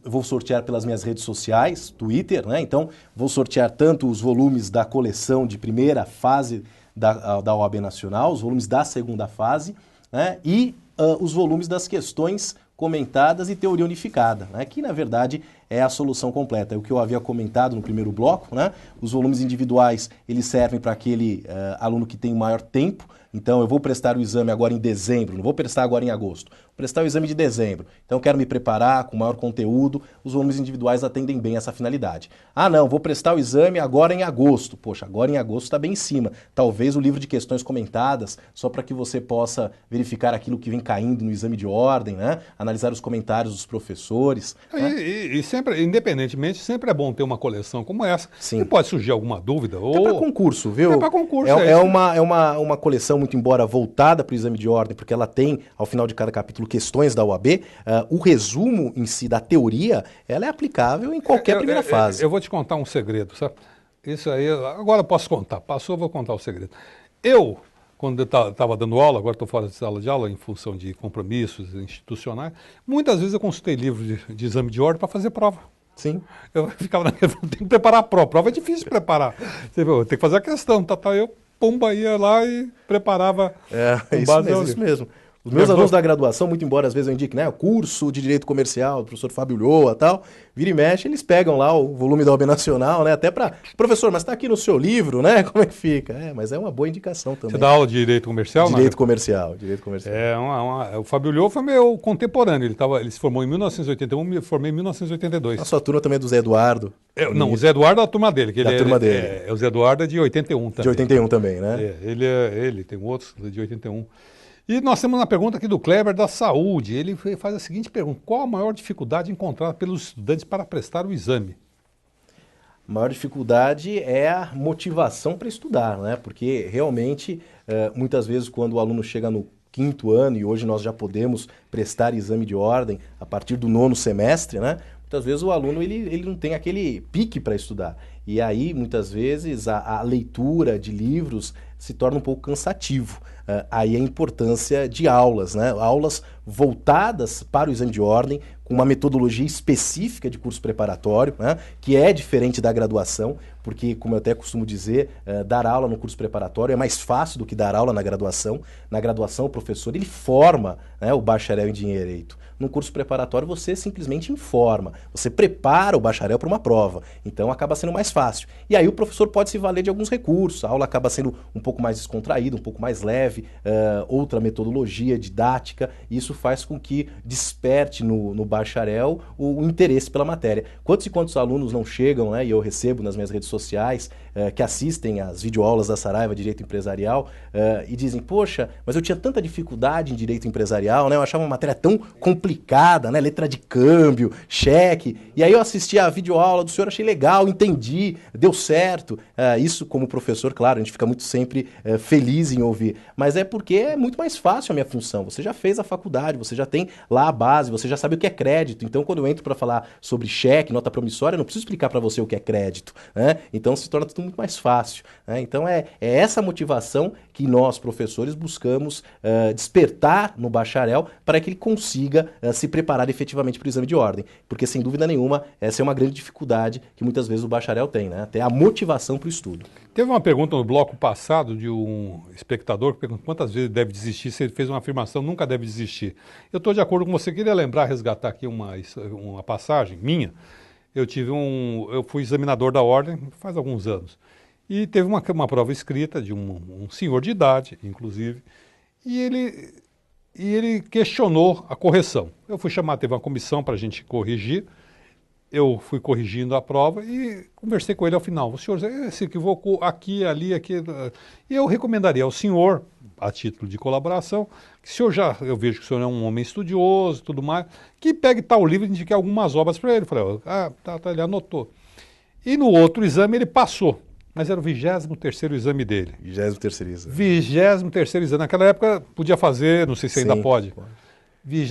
Vou sortear pelas minhas redes sociais, Twitter, né? Então, vou sortear tanto os volumes da coleção de primeira fase da OAB Nacional, os volumes da segunda fase, né? E os volumes das questões comentadas e teoria unificada, né? Que na verdade é a solução completa. É o que eu havia comentado no primeiro bloco, né? Os volumes individuais, eles servem para aquele aluno que tem maior tempo. Então eu vou prestar o exame agora em dezembro, não vou prestar agora em agosto. Vou prestar o exame de dezembro. Então eu quero me preparar com maior conteúdo. Os volumes individuais atendem bem essa finalidade. Ah não, vou prestar o exame agora em agosto. Poxa, agora em agosto está bem em cima. Talvez o livro de questões comentadas, só para que você possa verificar aquilo que vem caindo no exame de ordem, né? analisar os comentários dos professores. Né? E sempre, independentemente, sempre é bom ter uma coleção como essa. Sim. E pode surgir alguma dúvida. Até para concurso, viu? Até para concurso. É uma coleção, muito embora voltada para o exame de ordem, porque ela tem, ao final de cada capítulo, questões da OAB. O resumo em si da teoria, ela é aplicável em qualquer primeira fase. Eu vou te contar um segredo, sabe? Isso aí, agora eu posso contar. Passou, eu vou contar o segredo. Eu, quando eu estava dando aula, agora estou fora de sala de aula em função de compromissos institucionais, muitas vezes eu consultei livros de exame de ordem para fazer prova. Sim. Eu ficava tem que preparar a prova. Prova é difícil de preparar. Você viu, tem que fazer a questão. Eu, pumba, ia lá e preparava. Isso mesmo. Os meus alunos da graduação, muito embora às vezes eu indique, né, o curso de Direito Comercial do professor Fábio Ulloa e tal, vira e mexe, eles pegam lá o volume da OAB Nacional, né, até para... Professor, mas está aqui no seu livro, né, como é que fica? Mas é uma boa indicação também. Você dá aula de Direito Comercial? Direito Comercial. O Fábio Ulloa foi meu contemporâneo, ele se formou em 1981, me formei em 1982. A sua turma também é do Zé Eduardo? Não, o Zé Eduardo é da turma dele. Turma dele. O Zé Eduardo é de 81 também. De 81 também, né? Ele tem outros de 81. E nós temos uma pergunta aqui do Kleber da Saúde. Ele faz a seguinte pergunta: qual a maior dificuldade encontrada pelos estudantes para prestar o exame? A maior dificuldade é a motivação para estudar, né? Porque realmente, muitas vezes, quando o aluno chega no 5º ano, e hoje nós já podemos prestar exame de ordem a partir do 9º semestre, né? Muitas vezes o aluno ele não tem aquele pique para estudar. E aí, muitas vezes, a leitura de livros se torna um pouco cansativo. Aí a importância de aulas, né? Aulas voltadas para o exame de ordem, com uma metodologia específica de curso preparatório, né? Que é diferente da graduação, porque, como eu até costumo dizer, dar aula no curso preparatório é mais fácil do que dar aula na graduação. Na graduação, o professor ele forma, né, o bacharel em direito. No curso preparatório, você simplesmente informa, você prepara o bacharel para uma prova, então acaba sendo mais fácil. E aí o professor pode se valer de alguns recursos, a aula acaba sendo um pouco mais descontraída, um pouco mais leve, outra metodologia didática, e isso faz com que desperte no bacharel o interesse pela matéria. Quantos e quantos alunos não chegam, né, e eu recebo nas minhas redes sociais, que assistem às videoaulas da Saraiva Direito Empresarial, e dizem, poxa, mas eu tinha tanta dificuldade em Direito Empresarial, né, eu achava uma matéria tão complicada, né, letra de câmbio, cheque, e aí eu assisti a videoaula do senhor, achei legal, entendi, deu certo. Isso, como professor, claro, a gente fica muito sempre feliz em ouvir, mas é porque é muito mais fácil a minha função. Você já fez a faculdade, você já tem lá a base, você já sabe o que é crédito. Então, quando eu entro para falar sobre cheque, nota promissória, eu não preciso explicar para você o que é crédito, né? Então, se torna tudo muito mais fácil, né? Então, é essa motivação que nós, professores, buscamos despertar no bacharel para que ele consiga se preparar efetivamente para o exame de ordem. Porque, sem dúvida nenhuma, essa é uma grande dificuldade que muitas vezes o bacharel tem, né? Até a motivação para o estudo. Teve uma pergunta no bloco passado de um espectador que perguntou quantas vezes deve desistir, se ele fez uma afirmação, nunca deve desistir. Eu estou de acordo com você, queria lembrar, resgatar aqui uma passagem minha. Eu fui examinador da ordem faz alguns anos. E teve uma prova escrita de um senhor de idade, inclusive, e ele questionou a correção. Eu fui chamar, teve uma comissão para a gente corrigir, eu fui corrigindo a prova e conversei com ele ao final. O senhor se equivocou aqui, ali, aqui. E eu recomendaria ao senhor, a título de colaboração, que eu vejo que o senhor é um homem estudioso e tudo mais, que pegue tal livro e indique algumas obras para ele. Eu falei, ele anotou. E no outro exame ele passou. Mas era o 23º exame dele. 23º exame. 23º exame. Naquela época podia fazer, não sei se ainda pode.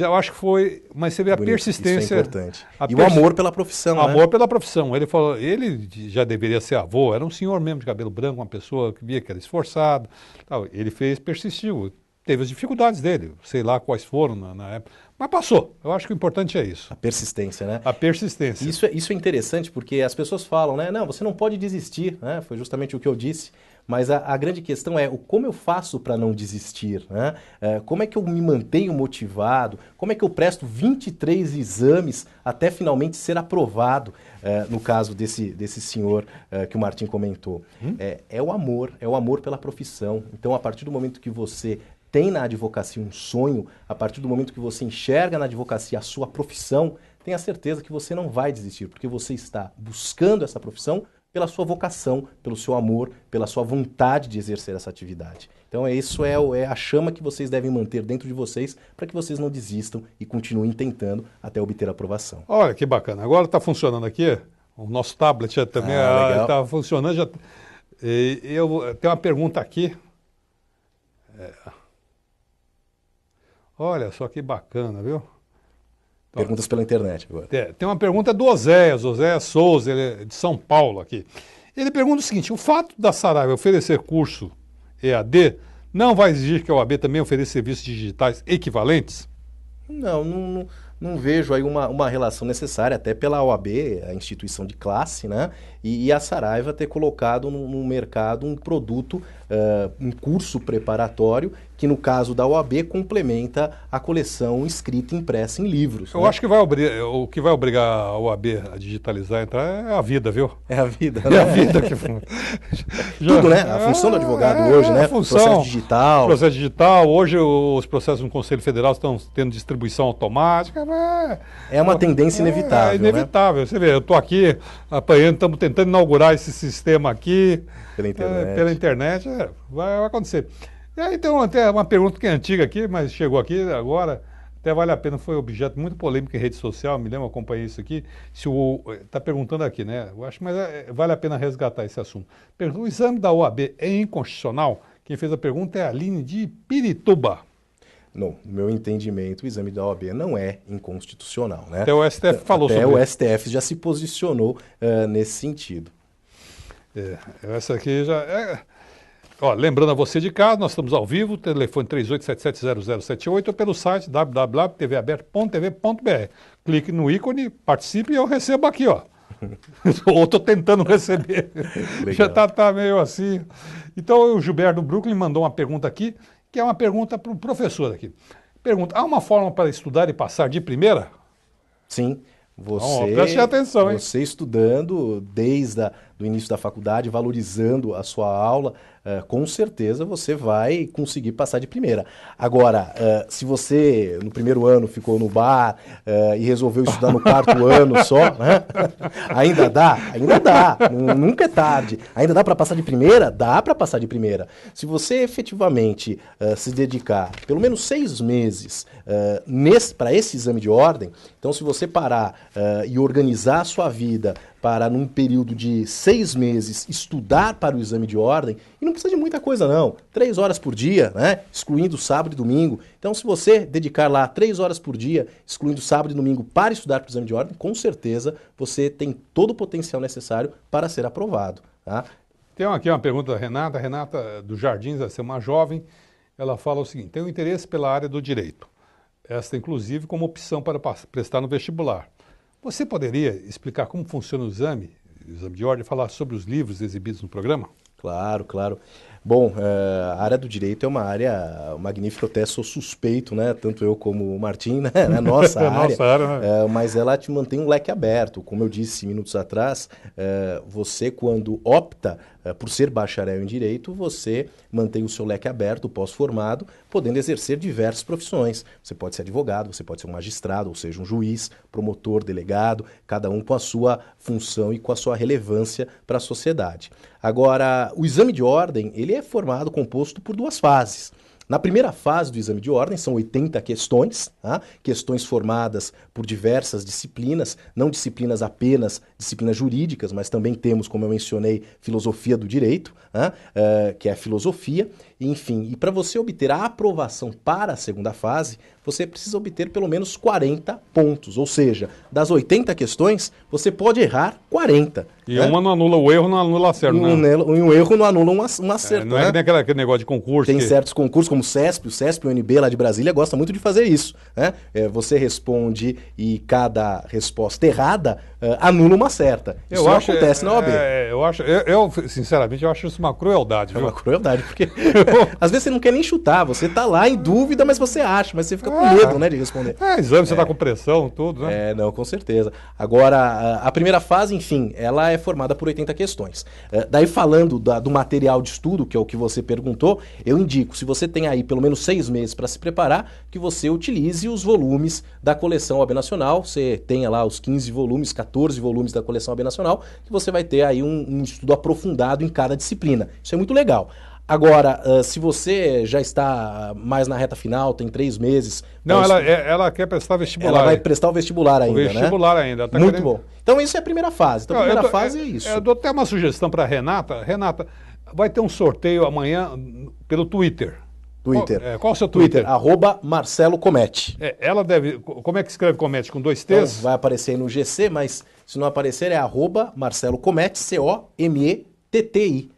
Eu acho que foi, mas você vê a persistência. Isso é importante. E o amor pela profissão, né? Amor pela profissão. Ele falou, ele já deveria ser avô, era um senhor mesmo de cabelo branco, uma pessoa que via que era esforçado. Tal. Ele persistiu. Teve as dificuldades dele, sei lá quais foram na época, mas passou. Eu acho que o importante é isso. A persistência, né? A persistência. Isso é interessante porque as pessoas falam, né? Não, você não pode desistir, né? Foi justamente o que eu disse. Mas a grande questão é como eu faço para não desistir, né? Como é que eu me mantenho motivado? Como é que eu presto 23 exames até finalmente ser aprovado? No caso desse senhor que o Martim comentou. É o amor pela profissão. Então, a partir do momento que você tem na advocacia um sonho, a partir do momento que você enxerga na advocacia a sua profissão, tenha certeza que você não vai desistir, porque você está buscando essa profissão pela sua vocação, pelo seu amor, pela sua vontade de exercer essa atividade. Então isso é a chama que vocês devem manter dentro de vocês para que vocês não desistam e continuem tentando até obter a aprovação. Olha que bacana. Agora está funcionando aqui, o nosso tablet já também está funcionando. Eu tenho uma pergunta aqui. Olha só que bacana, viu? Perguntas pela internet agora. Tem uma pergunta do Oséias Souza, ele é de São Paulo aqui. Ele pergunta o seguinte: o fato da Saraiva oferecer curso EAD não vai exigir que a OAB também ofereça serviços digitais equivalentes? Não vejo aí uma relação necessária, até pela OAB, a instituição de classe, né? E a Saraiva ter colocado no mercado um produto, um curso preparatório, que no caso da OAB complementa a coleção escrita e impressa em livros. Eu acho que o que vai obrigar a OAB a digitalizar, entrar, é a vida, viu? É a vida, né? É a vida que... Tudo, né? A função do advogado hoje, né? Processo digital. Processo digital. Hoje os processos no Conselho Federal estão tendo distribuição automática. É uma tendência inevitável. É inevitável. Né? Você vê, eu estou aqui apanhando, estamos tentando inaugurar esse sistema aqui. Pela internet. Vai acontecer. E aí tem até uma pergunta que é antiga aqui, mas chegou aqui agora, até vale a pena, foi objeto muito polêmico em rede social, me lembro, acompanhei isso aqui. Está perguntando aqui, né? Eu acho, mas vale a pena resgatar esse assunto. O exame da OAB é inconstitucional? Quem fez a pergunta é a Aline de Pirituba. Não, no meu entendimento, o exame da OAB não é inconstitucional, né? Até o STF falou sobre isso. Até o STF já se posicionou nesse sentido. Essa aqui já é... Ó, lembrando a você de casa, nós estamos ao vivo, telefone 38770078 ou pelo site www.tvaberto.tv.br. Clique no ícone, participe e eu recebo aqui, ó. Ou estou tentando receber. Já tá meio assim. Então o Gilberto Brooklyn mandou uma pergunta aqui, que é uma pergunta para o professor aqui. Pergunta: há uma forma para estudar e passar de primeira? Sim. Preste atenção, hein? Você estudando desde o início da faculdade, valorizando a sua aula, com certeza você vai conseguir passar de primeira. Agora, se você no primeiro ano ficou no bar e resolveu estudar no quarto ano só, né? Ainda dá, nunca é tarde. Ainda dá para passar de primeira? Dá para passar de primeira. Se você efetivamente se dedicar pelo menos 6 meses para esse exame de ordem, então se você parar e organizar a sua vida para, num período de 6 meses, estudar para o exame de ordem, e não precisa de muita coisa não, 3 horas por dia, né? Excluindo sábado e domingo. Então, se você dedicar lá 3 horas por dia, excluindo sábado e domingo, para estudar para o exame de ordem, com certeza você tem todo o potencial necessário para ser aprovado. Tá? Tem aqui uma pergunta da Renata. Renata, do Jardins, essa é uma jovem, ela fala o seguinte: tenho interesse pela área do direito, esta inclusive como opção para prestar no vestibular. Você poderia explicar como funciona o exame de ordem, falar sobre os livros exibidos no programa? Claro. Bom, a área do direito é uma área magnífica, eu até sou suspeito, né? Tanto eu como o Martim, né? É a nossa área. Né? Mas ela te mantém um leque aberto. Como eu disse minutos atrás, você quando opta por ser bacharel em direito, você mantém o seu leque aberto, pós-formado, podendo exercer diversas profissões. Você pode ser advogado, você pode ser um magistrado, ou seja, um juiz, promotor, delegado, cada um com a sua função e com a sua relevância para a sociedade. Agora, o exame de ordem, ele é composto por 2 fases. Na primeira fase do exame de ordem são 80 questões, tá? Questões formadas por diversas disciplinas, não disciplinas apenas disciplinas jurídicas, mas também temos, como eu mencionei, filosofia do direito, tá? Que é a filosofia, enfim. E para você obter a aprovação para a segunda fase, você precisa obter pelo menos 40 pontos, ou seja, das 80 questões, você pode errar 40. E uma não anula o erro, não anula o acerto, né? Um erro não anula um acerto. Não é que nem aquele negócio de concurso. Tem certos concursos, como o CESP, o UNB lá de Brasília gosta muito de fazer isso. Né? Você responde e cada resposta errada anula uma certa. Isso não acontece na OAB. Eu, sinceramente, eu acho isso uma crueldade. Viu? É uma crueldade, porque às vezes você não quer nem chutar, você tá lá em dúvida, mas você acha, mas você fica com medo, né, de responder. Exame, você tá com pressão, tudo, né? Não, com certeza. Agora, a primeira fase, enfim, ela é formada por 80 questões. Daí falando do material de estudo, que é o que você perguntou, eu indico, se você tem aí pelo menos 6 meses para se preparar, que você utilize os volumes da coleção OAB Nacional. Você tenha lá os 15 volumes, 14 volumes da coleção OAB Nacional, que você vai ter aí um estudo aprofundado em cada disciplina. Isso é muito legal. Agora, se você já está mais na reta final, tem 3 meses... Não, ela quer prestar vestibular. Ela vai prestar o vestibular ainda, né? O vestibular ainda. Tá muito bom. Então isso é a primeira fase. Então a primeira fase é isso. Eu dou até uma sugestão para a Renata. Renata, vai ter um sorteio amanhã pelo Twitter. Qual o seu Twitter? @Marcelo Comete. Ela deve... Como é que escreve Comete? Com 2 T's? Então, vai aparecer aí no GC, mas se não aparecer é @Marcelo Comete, COMETTI. TTI.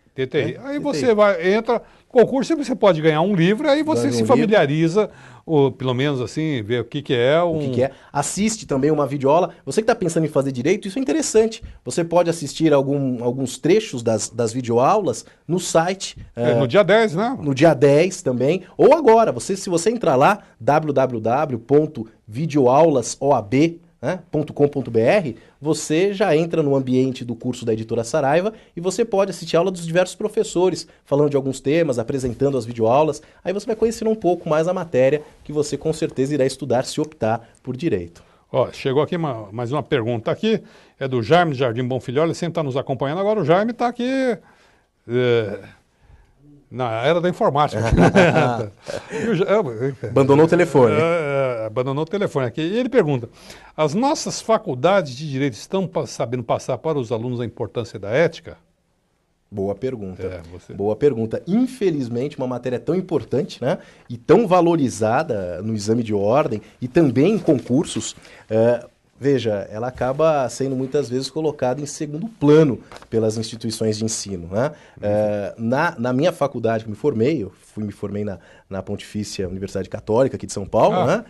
Aí você entra, concurso, e você pode ganhar um livro, aí você se familiariza, ou pelo menos assim, ver o que é. O que é. Assiste também uma videoaula. Você que está pensando em fazer direito, isso é interessante. Você pode assistir alguns trechos das videoaulas no site. No dia 10, né? No dia 10 também. Ou agora, se você entrar lá, www.videoaulasoab.com.br, você já entra no ambiente do curso da Editora Saraiva e você pode assistir a aula dos diversos professores, falando de alguns temas, apresentando as videoaulas. Aí você vai conhecer um pouco mais a matéria que você com certeza irá estudar se optar por direito. Chegou aqui mais uma pergunta aqui, é do Jaime de Jardim Bonfilhol, ele sempre está nos acompanhando. Agora o Jaime está aqui na era da informática. Abandonou o telefone. Abandonou o telefone aqui. E ele pergunta, as nossas faculdades de Direito estão sabendo passar para os alunos a importância da ética? Boa pergunta. Boa pergunta. Infelizmente, uma matéria tão importante, né, e tão valorizada no exame de ordem e também em concursos, veja, ela acaba sendo muitas vezes colocada em segundo plano pelas instituições de ensino, né? Na minha faculdade que me formei, me formei na Pontifícia Universidade Católica aqui de São Paulo, né?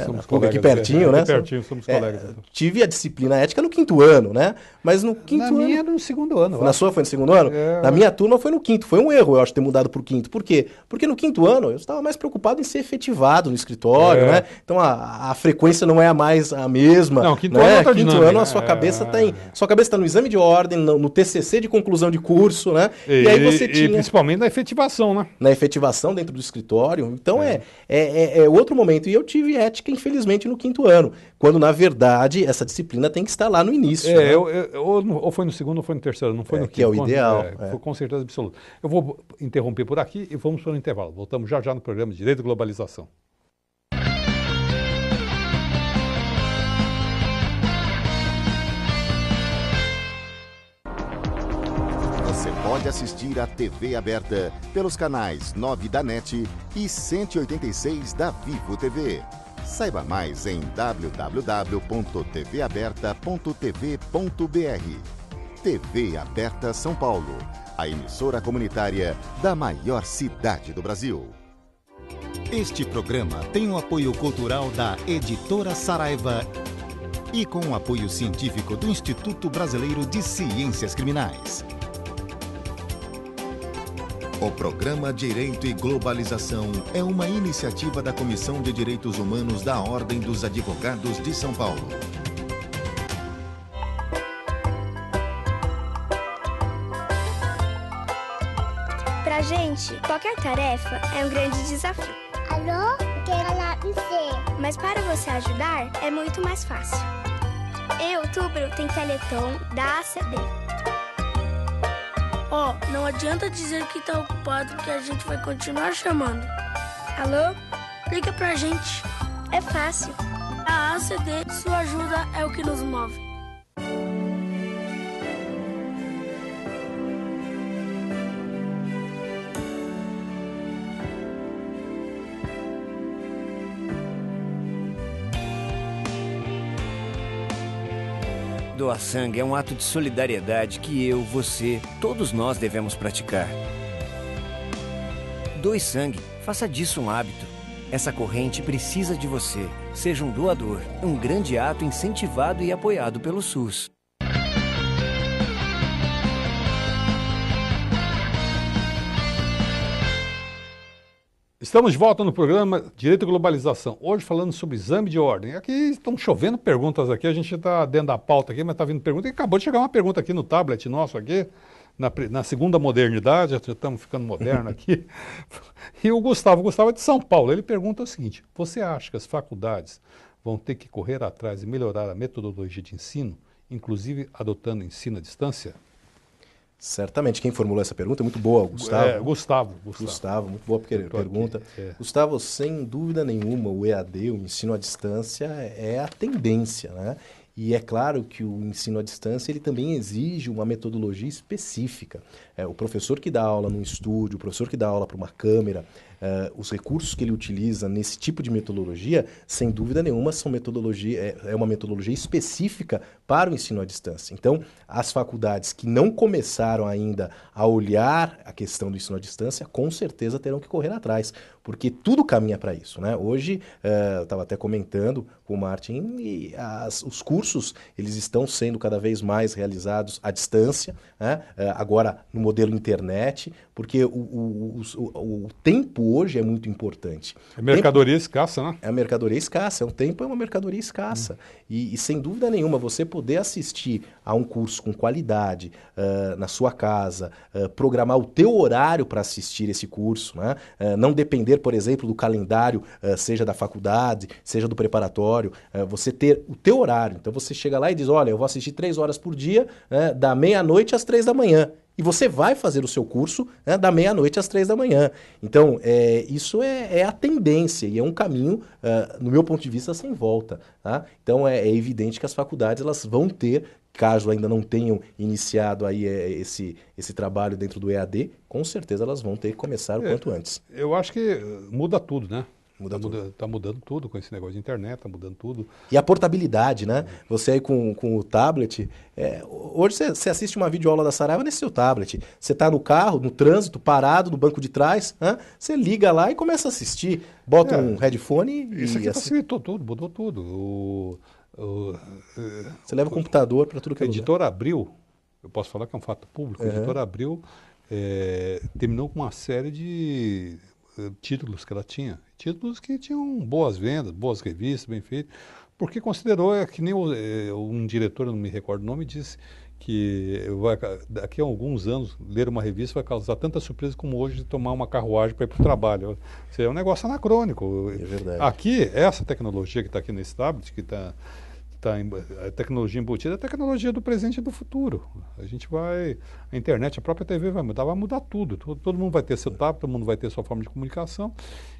Somos colegas, aqui pertinho, né? Aqui pertinho, somos colegas. Tive a disciplina ética no 5º ano, né? Mas no 5º ano... Na minha era no 2º ano. Na sua foi no 2º ano? Na minha turma foi no 5º. Foi um erro, eu acho, ter mudado para o 5º. Por quê? Porque no 5º ano eu estava mais preocupado em ser efetivado no escritório, né? Então a frequência não é a mesma. Não, 5º ano é outra dinâmica. 5º ano a sua cabeça está no exame de ordem, no TCC de conclusão de curso, né? E aí você tinha... E principalmente na efetivação, né? Na efetivação dentro do escritório. Então é outro momento. E eu tive ética, infelizmente, no 5º ano. Quando, na verdade, essa disciplina tem que estar lá no início. Né? Ou foi no 2º ou foi no 3º ano, não foi no 5º. Que é o ideal. Foi com certeza absoluta. Eu vou interromper por aqui e vamos para o intervalo. Voltamos já no programa Direito e Globalização. Você pode assistir a TV aberta pelos canais 9 da NET e 186 da Vivo TV. Saiba mais em www.tvaberta.tv.br. TV Aberta São Paulo, a emissora comunitária da maior cidade do Brasil. Este programa tem o apoio cultural da Editora Saraiva e com o apoio científico do Instituto Brasileiro de Ciências Criminais. O programa Direito e Globalização é uma iniciativa da Comissão de Direitos Humanos da Ordem dos Advogados de São Paulo. Pra gente, qualquer tarefa é um grande desafio. Alô? Quero lápis. Mas para você ajudar, é muito mais fácil. Em outubro tem Teleton da ACD. Não adianta dizer que tá ocupado, que a gente vai continuar chamando. Alô? Liga pra gente. É fácil. A ACD, sua ajuda é o que nos move. Doar sangue é um ato de solidariedade que eu, você, todos nós devemos praticar. Doe sangue, faça disso um hábito. Essa corrente precisa de você. Seja um doador, um grande ato incentivado e apoiado pelo SUS. Estamos de volta no programa Direito e Globalização. Hoje falando sobre exame de ordem. Aqui estão chovendo perguntas aqui, a gente está dentro da pauta aqui, mas está vindo pergunta. E acabou de chegar uma pergunta aqui no tablet nosso aqui, na segunda modernidade, já estamos ficando moderno aqui. E o Gustavo é de São Paulo, ele pergunta o seguinte: você acha que as faculdades vão ter que correr atrás e melhorar a metodologia de ensino, inclusive adotando ensino à distância? Certamente. Quem formulou essa pergunta é muito boa, Gustavo. Gustavo, muito boa pergunta. Gustavo, sem dúvida nenhuma, o EAD, o ensino à distância, é a tendência, né? E é claro que o ensino à distância ele também exige uma metodologia específica. O professor que dá aula num estúdio, o professor que dá aula para uma câmera, os recursos que ele utiliza nesse tipo de metodologia, sem dúvida nenhuma, é uma metodologia específica para o ensino à distância. Então, as faculdades que não começaram ainda a olhar a questão do ensino à distância, com certeza terão que correr atrás, porque tudo caminha para isso, né? Hoje, eu estava até comentando com o Martin, e os cursos eles estão sendo cada vez mais realizados à distância, né? Agora no modelo internet, porque o tempo hoje é muito importante. É mercadoria escassa, né? É a mercadoria escassa, o tempo é uma mercadoria escassa. E sem dúvida nenhuma, você poder assistir a um curso com qualidade na sua casa, programar o teu horário para assistir esse curso, né? Não depender, por exemplo, do calendário, seja da faculdade, seja do preparatório, você ter o teu horário. Então você chega lá e diz, olha, eu vou assistir 3 horas por dia, da meia-noite às 3 da manhã. E você vai fazer o seu curso, né, da meia-noite às 3 da manhã. Então, isso é a tendência e é um caminho, no meu ponto de vista, sem volta. Tá? Então, é evidente que as faculdades elas vão ter, caso ainda não tenham iniciado aí esse trabalho dentro do EAD, com certeza elas vão ter que começar o quanto antes. Eu acho que muda tudo, né? Tá mudando tudo com esse negócio de internet, tá mudando tudo. E a portabilidade, né? Você aí com o tablet, hoje você assiste uma videoaula da Saraiva nesse seu tablet. Você está no carro, no trânsito, parado, no banco de trás, você liga lá e começa a assistir, bota um headphone e... Isso aqui facilitou tudo, mudou tudo. Você leva o computador para tudo que é lugar. A Editora Abril, eu posso falar que é um fato público, a Editora Abril terminou com uma série de títulos que ela tinha. Títulos que tinham boas vendas, boas revistas, bem feitas, porque considerou, que nem um diretor, não me recordo o nome, disse que daqui a alguns anos ler uma revista vai causar tanta surpresa como hoje de tomar uma carruagem para ir para o trabalho. Isso é um negócio anacrônico. É verdade. Aqui, essa tecnologia que está aqui nesse tablet, que está a tecnologia embutida, é a tecnologia do presente e do futuro. A internet, a própria TV vai mudar tudo. Todo mundo vai ter seu tablet, todo mundo vai ter sua forma de comunicação.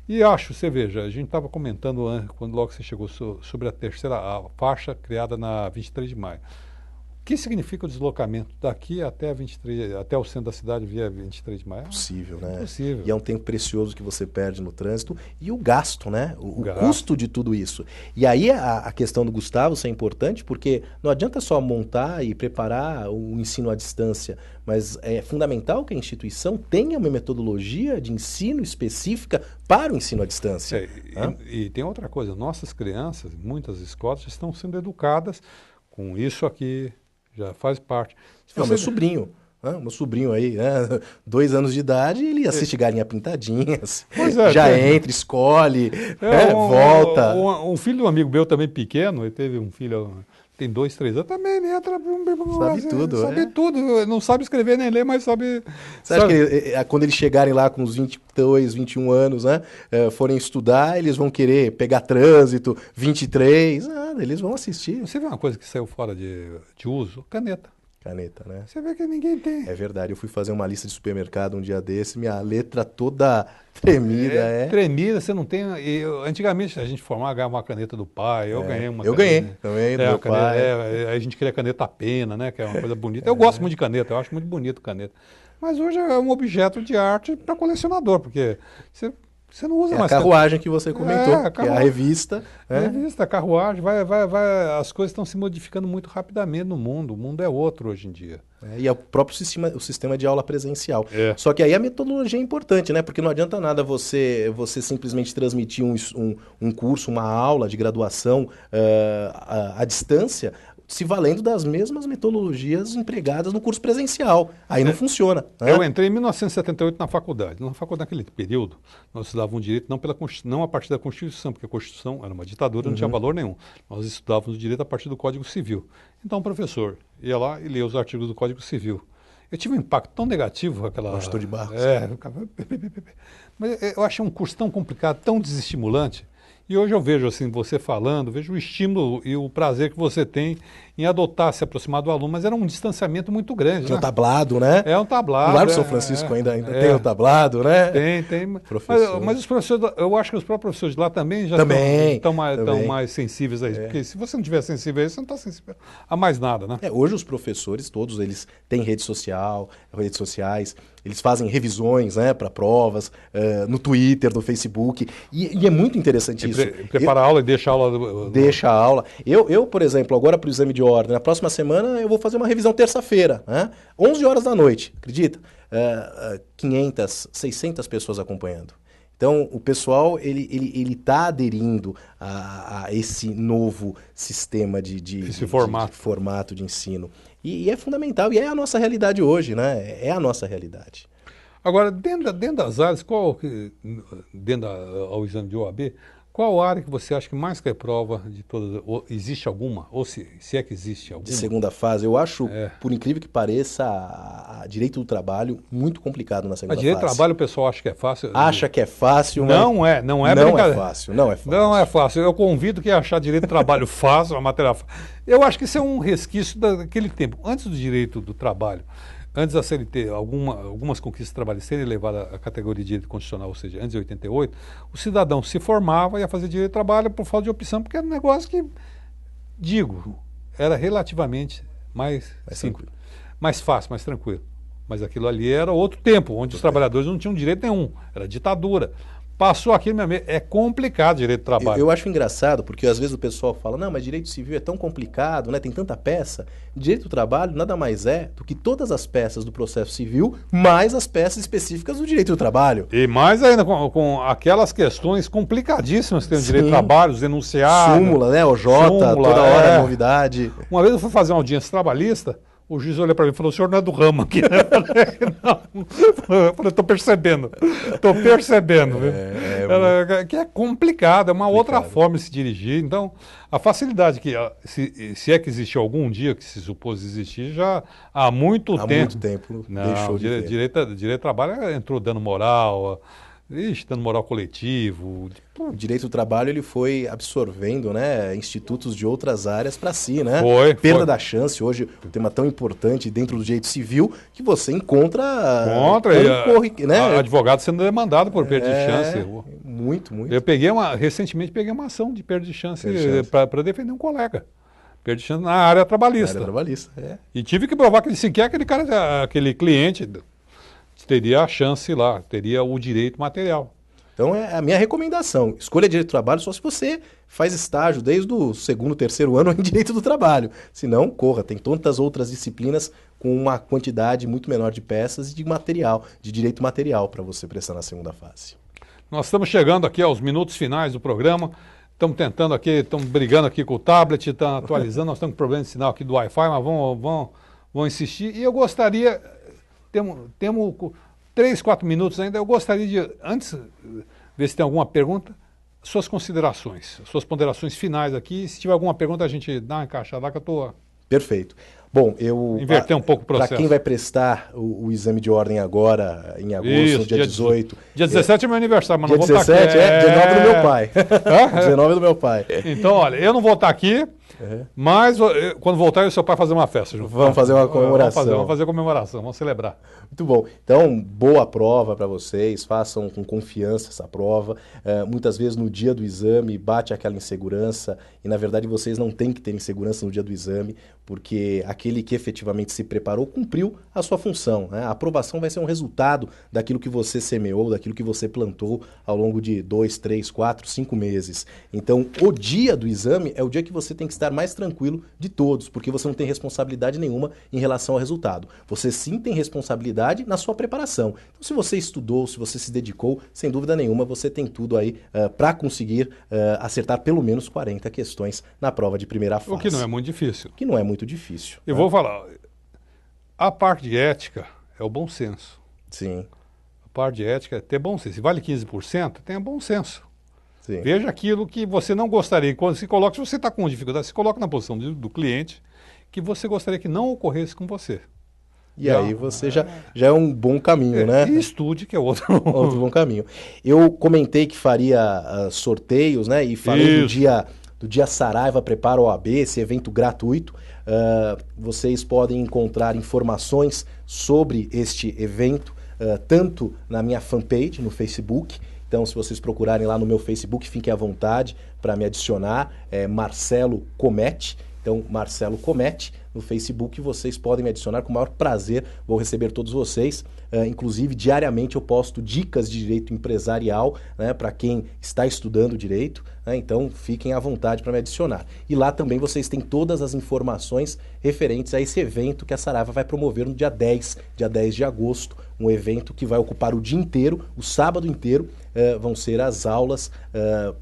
E você veja, a gente estava comentando quando logo você chegou sobre a faixa criada na 23 de maio. O que significa o deslocamento daqui até o centro da cidade via 23 de maio? Possível, né? Impossível. E é um tempo precioso que você perde no trânsito. E o gasto, né? O custo de tudo isso. E aí a questão do Gustavo isso é importante, porque não adianta só montar e preparar o ensino à distância, mas é fundamental que a instituição tenha uma metodologia de ensino específica para o ensino à distância. E tem outra coisa, nossas crianças, muitas escolas, já estão sendo educadas com isso aqui, já faz parte. Meu sobrinho aí, 2 anos de idade, ele assiste Galinha Pintadinhas, entra, escolhe, volta. Um filho de um amigo meu também pequeno, ele teve um filho, tem 2, 3 anos, também ele entra... Sabe tudo. Sabe tudo, não sabe escrever nem ler, mas sabe... Você acha que quando eles chegarem lá com uns 22, 21 anos, forem estudar, eles vão querer pegar trânsito, 23, eles vão assistir. Você vê uma coisa que saiu fora de uso? Caneta, né? Você vê que ninguém tem. É verdade, eu fui fazer uma lista de supermercado um dia desse, minha letra toda tremida. Tremida, você não tem... Antigamente a gente ganhava uma caneta do pai, eu ganhei uma caneta. Eu ganhei também do meu pai. A gente queria caneta pena, né? Que é uma coisa bonita. Eu gosto muito de caneta, eu acho muito bonito caneta. Mas hoje é um objeto de arte para colecionador, porque você não usa mais. A carruagem que você comentou, que é a revista. A revista, a carruagem, as coisas estão se modificando muito rapidamente no mundo. O mundo é outro hoje em dia. E é o próprio sistema de aula presencial. Só que aí a metodologia é importante, né? Porque não adianta nada você simplesmente transmitir um curso, uma aula de graduação à distância, se valendo das mesmas metodologias empregadas no curso presencial. Aí não funciona. Né? Eu entrei em 1978 na faculdade. Na faculdade, naquele período, nós estudávamos direito não a partir da Constituição, porque a Constituição era uma ditadura, não tinha valor nenhum. Nós estudávamos direito a partir do Código Civil. Então o professor ia lá e lia os artigos do Código Civil. Eu tive um impacto tão negativo com aquela... Pastor de Barros. Mas eu achei um curso tão complicado, tão desestimulante. E hoje eu vejo assim, você falando, vejo o estímulo e o prazer que você tem em adotar, se aproximar do aluno, mas era um distanciamento muito grande. Tinha um tablado, né? É um tablado. O Largo São Francisco ainda tem o tablado, né? Tem. Mas os professores, eu acho que os próprios professores de lá também já estão mais sensíveis a isso. Porque se você não tiver sensível a isso, você não está sensível a mais nada, né? Hoje os professores, todos eles têm redes sociais, eles fazem revisões, né, para provas, no Twitter, no Facebook, e é muito interessante isso. Prepara a aula e deixa a aula... Deixa a aula. Eu, por exemplo, agora para o exame de ordem, na próxima semana eu vou fazer uma revisão terça-feira, né? 11 horas da noite, acredita? 500, 600 pessoas acompanhando. Então, o pessoal, ele está aderindo a esse novo sistema de formato de ensino. E é fundamental, e é a nossa realidade hoje, né? É a nossa realidade. Agora, dentro das áreas, dentro ao exame de OAB, qual área que você acha que mais cai prova de todas? Ou existe alguma? Ou se é que existe alguma? De segunda fase, eu acho, por incrível que pareça, a direito do trabalho muito complicado na segunda fase. Direito do trabalho o pessoal acha que é fácil? Acha que é fácil, mas... Não é Não é fácil. Não é fácil. Eu convido quem achar direito do trabalho fácil, a matéria fácil. Eu acho que isso é um resquício daquele tempo. Antes do direito do trabalho, antes da CLT, algumas conquistas trabalhistas serem levadas à categoria de direito constitucional, ou seja, antes de 88, o cidadão se formava e ia fazer direito do trabalho por falta de opção, porque era um negócio que, era relativamente mais simples, mais fácil, mais tranquilo. Mas aquilo ali era outro tempo, onde os trabalhadores não tinham direito nenhum, era ditadura. Passou aqui, meu amigo, é complicado direito do trabalho. Eu acho engraçado, porque às vezes o pessoal fala, não, mas direito civil é tão complicado, né? Tem tanta peça. Direito do trabalho nada mais é do que todas as peças do processo civil, mais as peças específicas do direito do trabalho. E mais ainda com aquelas questões complicadíssimas que tem o direito do trabalho, os denunciados. Súmula, né? OJ, toda hora novidade. Uma vez eu fui fazer uma audiência trabalhista, o juiz olhou para mim e falou, o senhor não é do ramo aqui, né? Eu falei, estou percebendo. Que é complicado, é uma outra forma de se dirigir. Então, a facilidade que, se é que existiu algum dia, que se supôs existir, já há muito tempo. Há muito tempo deixou de ter. Direito do trabalho entrou dando moral... dando moral coletivo. O direito do trabalho ele foi absorvendo, né, institutos de outras áreas para si, né? Perda da chance, hoje um tema tão importante dentro do direito civil que você encontra advogado sendo demandado por perda de chance. Muito. Eu recentemente peguei uma ação de perda de chance para defender um colega. Perda de chance na área trabalhista. E tive que provar que sequer aquele cliente teria a chance lá, teria o direito material. Então é a minha recomendação. Escolha direito do trabalho só se você faz estágio desde o 2º, 3º ano em direito do trabalho. Se não, corra. Tem tantas outras disciplinas com uma quantidade muito menor de peças e de material, de direito material para você prestar na segunda fase. Nós estamos chegando aqui aos minutos finais do programa. Estamos tentando aqui, estamos brigando aqui com o tablet, estamos atualizando. Nós estamos com problema de sinal aqui do Wi-Fi, mas vamos insistir. E eu gostaria... Temos 3, 4 minutos ainda. Eu gostaria de, antes, ver se tem alguma pergunta, suas considerações, suas ponderações finais aqui. Se tiver alguma pergunta, a gente dá uma encaixada lá que eu estou... Perfeito. Bom, eu... Inverter um pouco o processo. Para quem vai prestar o exame de ordem agora, em agosto, dia 18... Dia 17 é meu aniversário, mas dia não vou estar aqui. Dia 17 19 do meu pai. 19 do meu pai. Então, olha, eu não vou estar aqui, mas quando voltar, eu e o seu pai fazer uma festa junto. Vamos fazer uma comemoração. Vamos fazer comemoração, vamos celebrar. Muito bom. Então, boa prova para vocês, façam com confiança essa prova. Muitas vezes no dia do exame bate aquela insegurança e, na verdade, vocês não têm que ter insegurança no dia do exame, porque aquele que efetivamente se preparou cumpriu a sua função, né? A aprovação vai ser um resultado daquilo que você semeou, daquilo que você plantou ao longo de 2, 3, 4, 5 meses. Então, o dia do exame é o dia que você tem que estar bem-estar mais tranquilo de todos, porque você não tem responsabilidade nenhuma em relação ao resultado. Você sim tem responsabilidade na sua preparação. Então, se você estudou, se você se dedicou, sem dúvida nenhuma, você tem tudo aí para conseguir acertar pelo menos 40 questões na prova de primeira fase. O que não é muito difícil. O que não é muito difícil. Eu vou falar, a parte de ética é o bom senso. Sim. A parte de ética é ter bom senso. Se vale 15%, tenha bom senso. Sim. Veja aquilo que você não gostaria. Quando se coloca, se você está com dificuldade, se coloca na posição do cliente que você gostaria que não ocorresse com você. E aí você já é um bom caminho, né? E estude, que é outro bom caminho. Eu comentei que faria sorteios, né? E falei do dia Saraiva Prepara OAB, esse evento gratuito. Vocês podem encontrar informações sobre este evento, tanto na minha fanpage, no Facebook. Então, se vocês procurarem lá no meu Facebook, fiquem à vontade para me adicionar. É Marcelo Comete. Então, Marcelo Comete, no Facebook, vocês podem me adicionar com o maior prazer, vou receber todos vocês. Inclusive, diariamente eu posto dicas de direito empresarial, né, para quem está estudando direito, né, então fiquem à vontade para me adicionar. E lá também vocês têm todas as informações referentes a esse evento que a Saraiva vai promover no dia 10 de agosto, um evento que vai ocupar o dia inteiro, o sábado inteiro, vão ser as aulas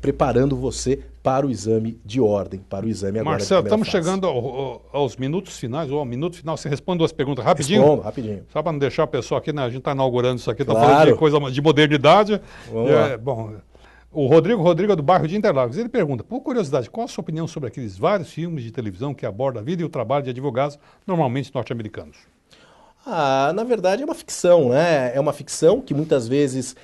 preparando você para o exame de ordem, para o exame agora. Marcelo, estamos chegando aos minutos finais, ou ao minuto final, você responde duas perguntas rapidinho? Respondo, rapidinho. Só para não deixar a pessoa aqui, né, a gente está inaugurando isso aqui, está Claro. falando de coisa de modernidade. Vamos lá. Bom, o Rodrigo é do bairro de Interlagos, ele pergunta, por curiosidade, qual a sua opinião sobre aqueles vários filmes de televisão que abordam a vida e o trabalho de advogados, normalmente norte-americanos? Na verdade é uma ficção, né? É uma ficção que muitas vezes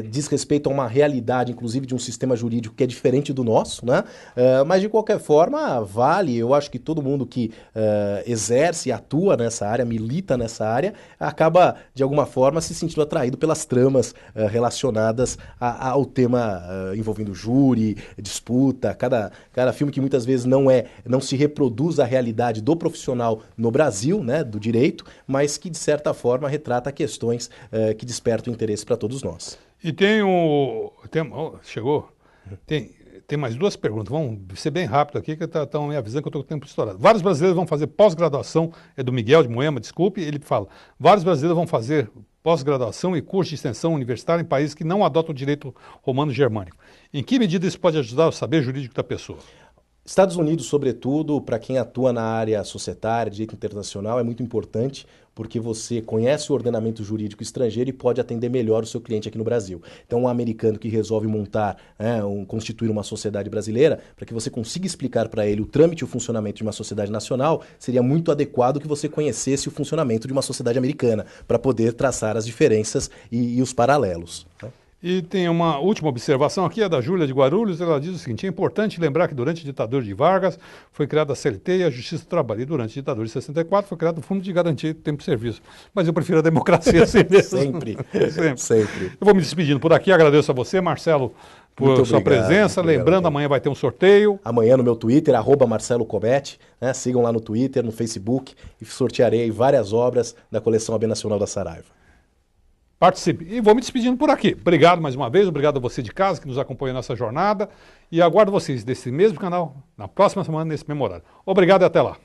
diz respeito a uma realidade, inclusive de um sistema jurídico que é diferente do nosso, né? Mas de qualquer forma vale, eu acho que todo mundo que exerce e atua nessa área, milita nessa área, acaba de alguma forma se sentindo atraído pelas tramas relacionadas ao tema envolvendo júri, disputa, cada filme que muitas vezes não se reproduz a realidade do profissional no Brasil, né? Do direito, mas que de certa forma retrata questões que despertam interesse para todos nós. E chegou? Tem mais duas perguntas, vamos ser bem rápido aqui, que estão me avisando que eu estou com o tempo estourado. Vários brasileiros vão fazer pós-graduação, é do Miguel de Moema, desculpe, ele fala, vários brasileiros vão fazer pós-graduação e curso de extensão universitária em países que não adotam o direito romano-germânico. Em que medida isso pode ajudar o saber jurídico da pessoa? Estados Unidos, sobretudo, para quem atua na área societária, direito internacional, é muito importante porque você conhece o ordenamento jurídico estrangeiro e pode atender melhor o seu cliente aqui no Brasil. Então, um americano que resolve montar, constituir uma sociedade brasileira, para que você consiga explicar para ele o trâmite e o funcionamento de uma sociedade nacional, seria muito adequado que você conhecesse o funcionamento de uma sociedade americana, para poder traçar as diferenças e os paralelos, né? E tem uma última observação aqui, a da Júlia de Guarulhos, ela diz o seguinte, é importante lembrar que durante a ditadura de Vargas foi criada a CLT e a Justiça do Trabalho, e durante a ditadura de 64 foi criado o Fundo de Garantia do Tempo de Serviço. Mas eu prefiro a democracia assim mesmo. Sempre. Eu vou me despedindo por aqui, agradeço a você, Marcelo, por sua presença. Lembrando, amanhã vai ter um sorteio. Amanhã no meu Twitter, @Marcelo Comete, né? Sigam lá no Twitter, no Facebook, e sortearei várias obras da coleção AB Nacional da Saraiva. Participe. E vou me despedindo por aqui. Obrigado mais uma vez, obrigado a você de casa que nos acompanha nessa jornada. E aguardo vocês desse mesmo canal na próxima semana, nesse mesmo horário. Obrigado e até lá.